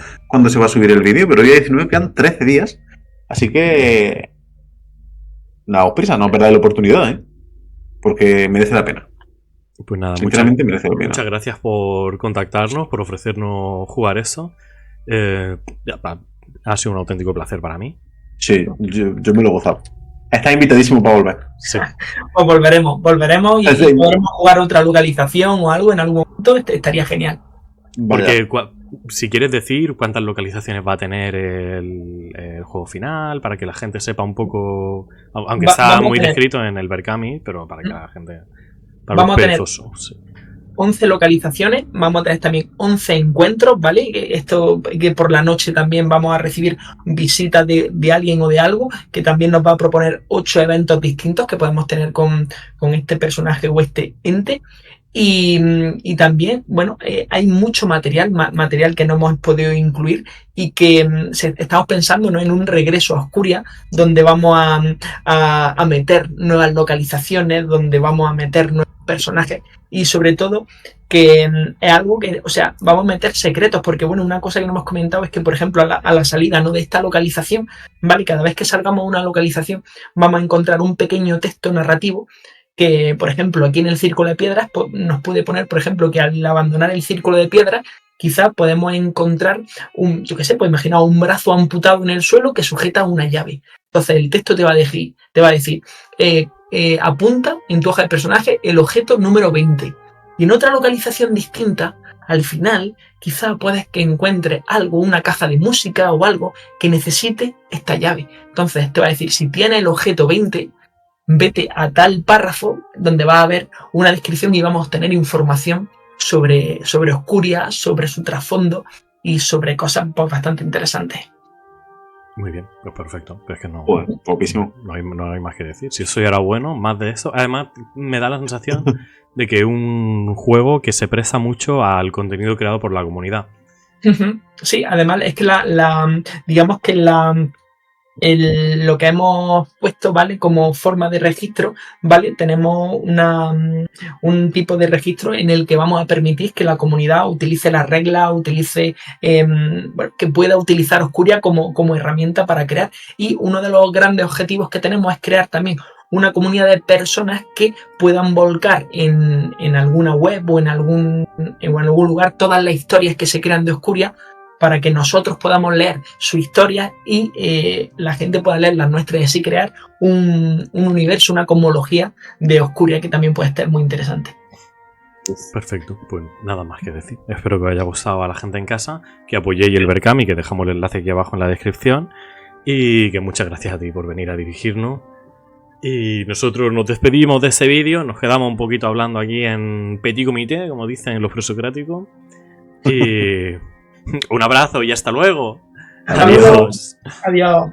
se va a subir el vídeo, pero hoy a 19 quedan 13 días. Así que... daos prisa, no perdáis la oportunidad, ¿eh? Porque merece la pena. Pues nada, sinceramente merece la pena. Muchas gracias por contactarnos, por ofrecernos jugar eso. Ha sido un auténtico placer para mí. Sí, yo me lo he gozado. Estás invitadísimo para volver. Sí. Pues volveremos y podremos jugar otra localización o algo en algún momento, estaría genial. Porque si quieres decir cuántas localizaciones va a tener el juego final, para que la gente sepa un poco, aunque está muy descrito en el Berkami, pero para que la gente... Vamos a tener 11 localizaciones, vamos a tener también 11 encuentros, ¿vale? Que por la noche también vamos a recibir visitas de alguien o de algo, que también nos va a proponer 8 eventos distintos que podemos tener con este personaje o este ente. Y también, bueno, hay mucho material que no hemos podido incluir y que estamos pensando, ¿no?, en un regreso a Oscuria, donde vamos a meter nuevas localizaciones, donde vamos a meter nuevos personajes y sobre todo que es algo que, o sea, vamos a meter secretos, porque bueno, una cosa que no hemos comentado es que, por ejemplo, a la salida, ¿no?, de esta localización, ¿vale? Cada vez que salgamos a una localización vamos a encontrar un pequeño texto narrativo que, por ejemplo, aquí en el círculo de piedras nos puede poner, por ejemplo, que al abandonar el círculo de piedras, quizá podemos encontrar yo qué sé, pues imagina un brazo amputado en el suelo que sujeta una llave. Entonces el texto te va a decir, apunta en tu hoja de personaje el objeto número 20. Y en otra localización distinta, al final, quizá puedes que encuentres algo, una caja de música o algo que necesite esta llave. Entonces te va a decir, si tienes el objeto 20, vete a tal párrafo donde va a haber una descripción y vamos a obtener información sobre Oscuria, sobre su trasfondo y sobre cosas pues, bastante interesantes. Muy bien, pues perfecto. Pero es que no, Joder, poquísimo. no hay más que decir. Si eso ya era bueno, más de eso. Además, me da la sensación de que es un juego que se presta mucho al contenido creado por la comunidad. Sí, además es que digamos que lo que hemos puesto, ¿vale? Como forma de registro, ¿vale? Tenemos un tipo de registro en el que vamos a permitir que la comunidad utilice las reglas, que pueda utilizar Oscuria como herramienta para crear. Y uno de los grandes objetivos que tenemos es crear también una comunidad de personas que puedan volcar en alguna web o en algún lugar todas las historias que se crean de Oscuria, para que nosotros podamos leer su historia y la gente pueda leer las nuestras y así crear un universo, una cosmología de Oscuria que también puede estar muy interesante. Perfecto, pues nada más que decir. Espero que os haya gustado a la gente en casa, que apoyéis el Berkami, que dejamos el enlace aquí abajo en la descripción, y que muchas gracias a ti por venir a dirigirnos. Y nosotros nos despedimos de ese vídeo, nos quedamos un poquito hablando aquí en petit comité, como dicen los presocráticos. Y un abrazo y hasta luego. Adiós. Adiós.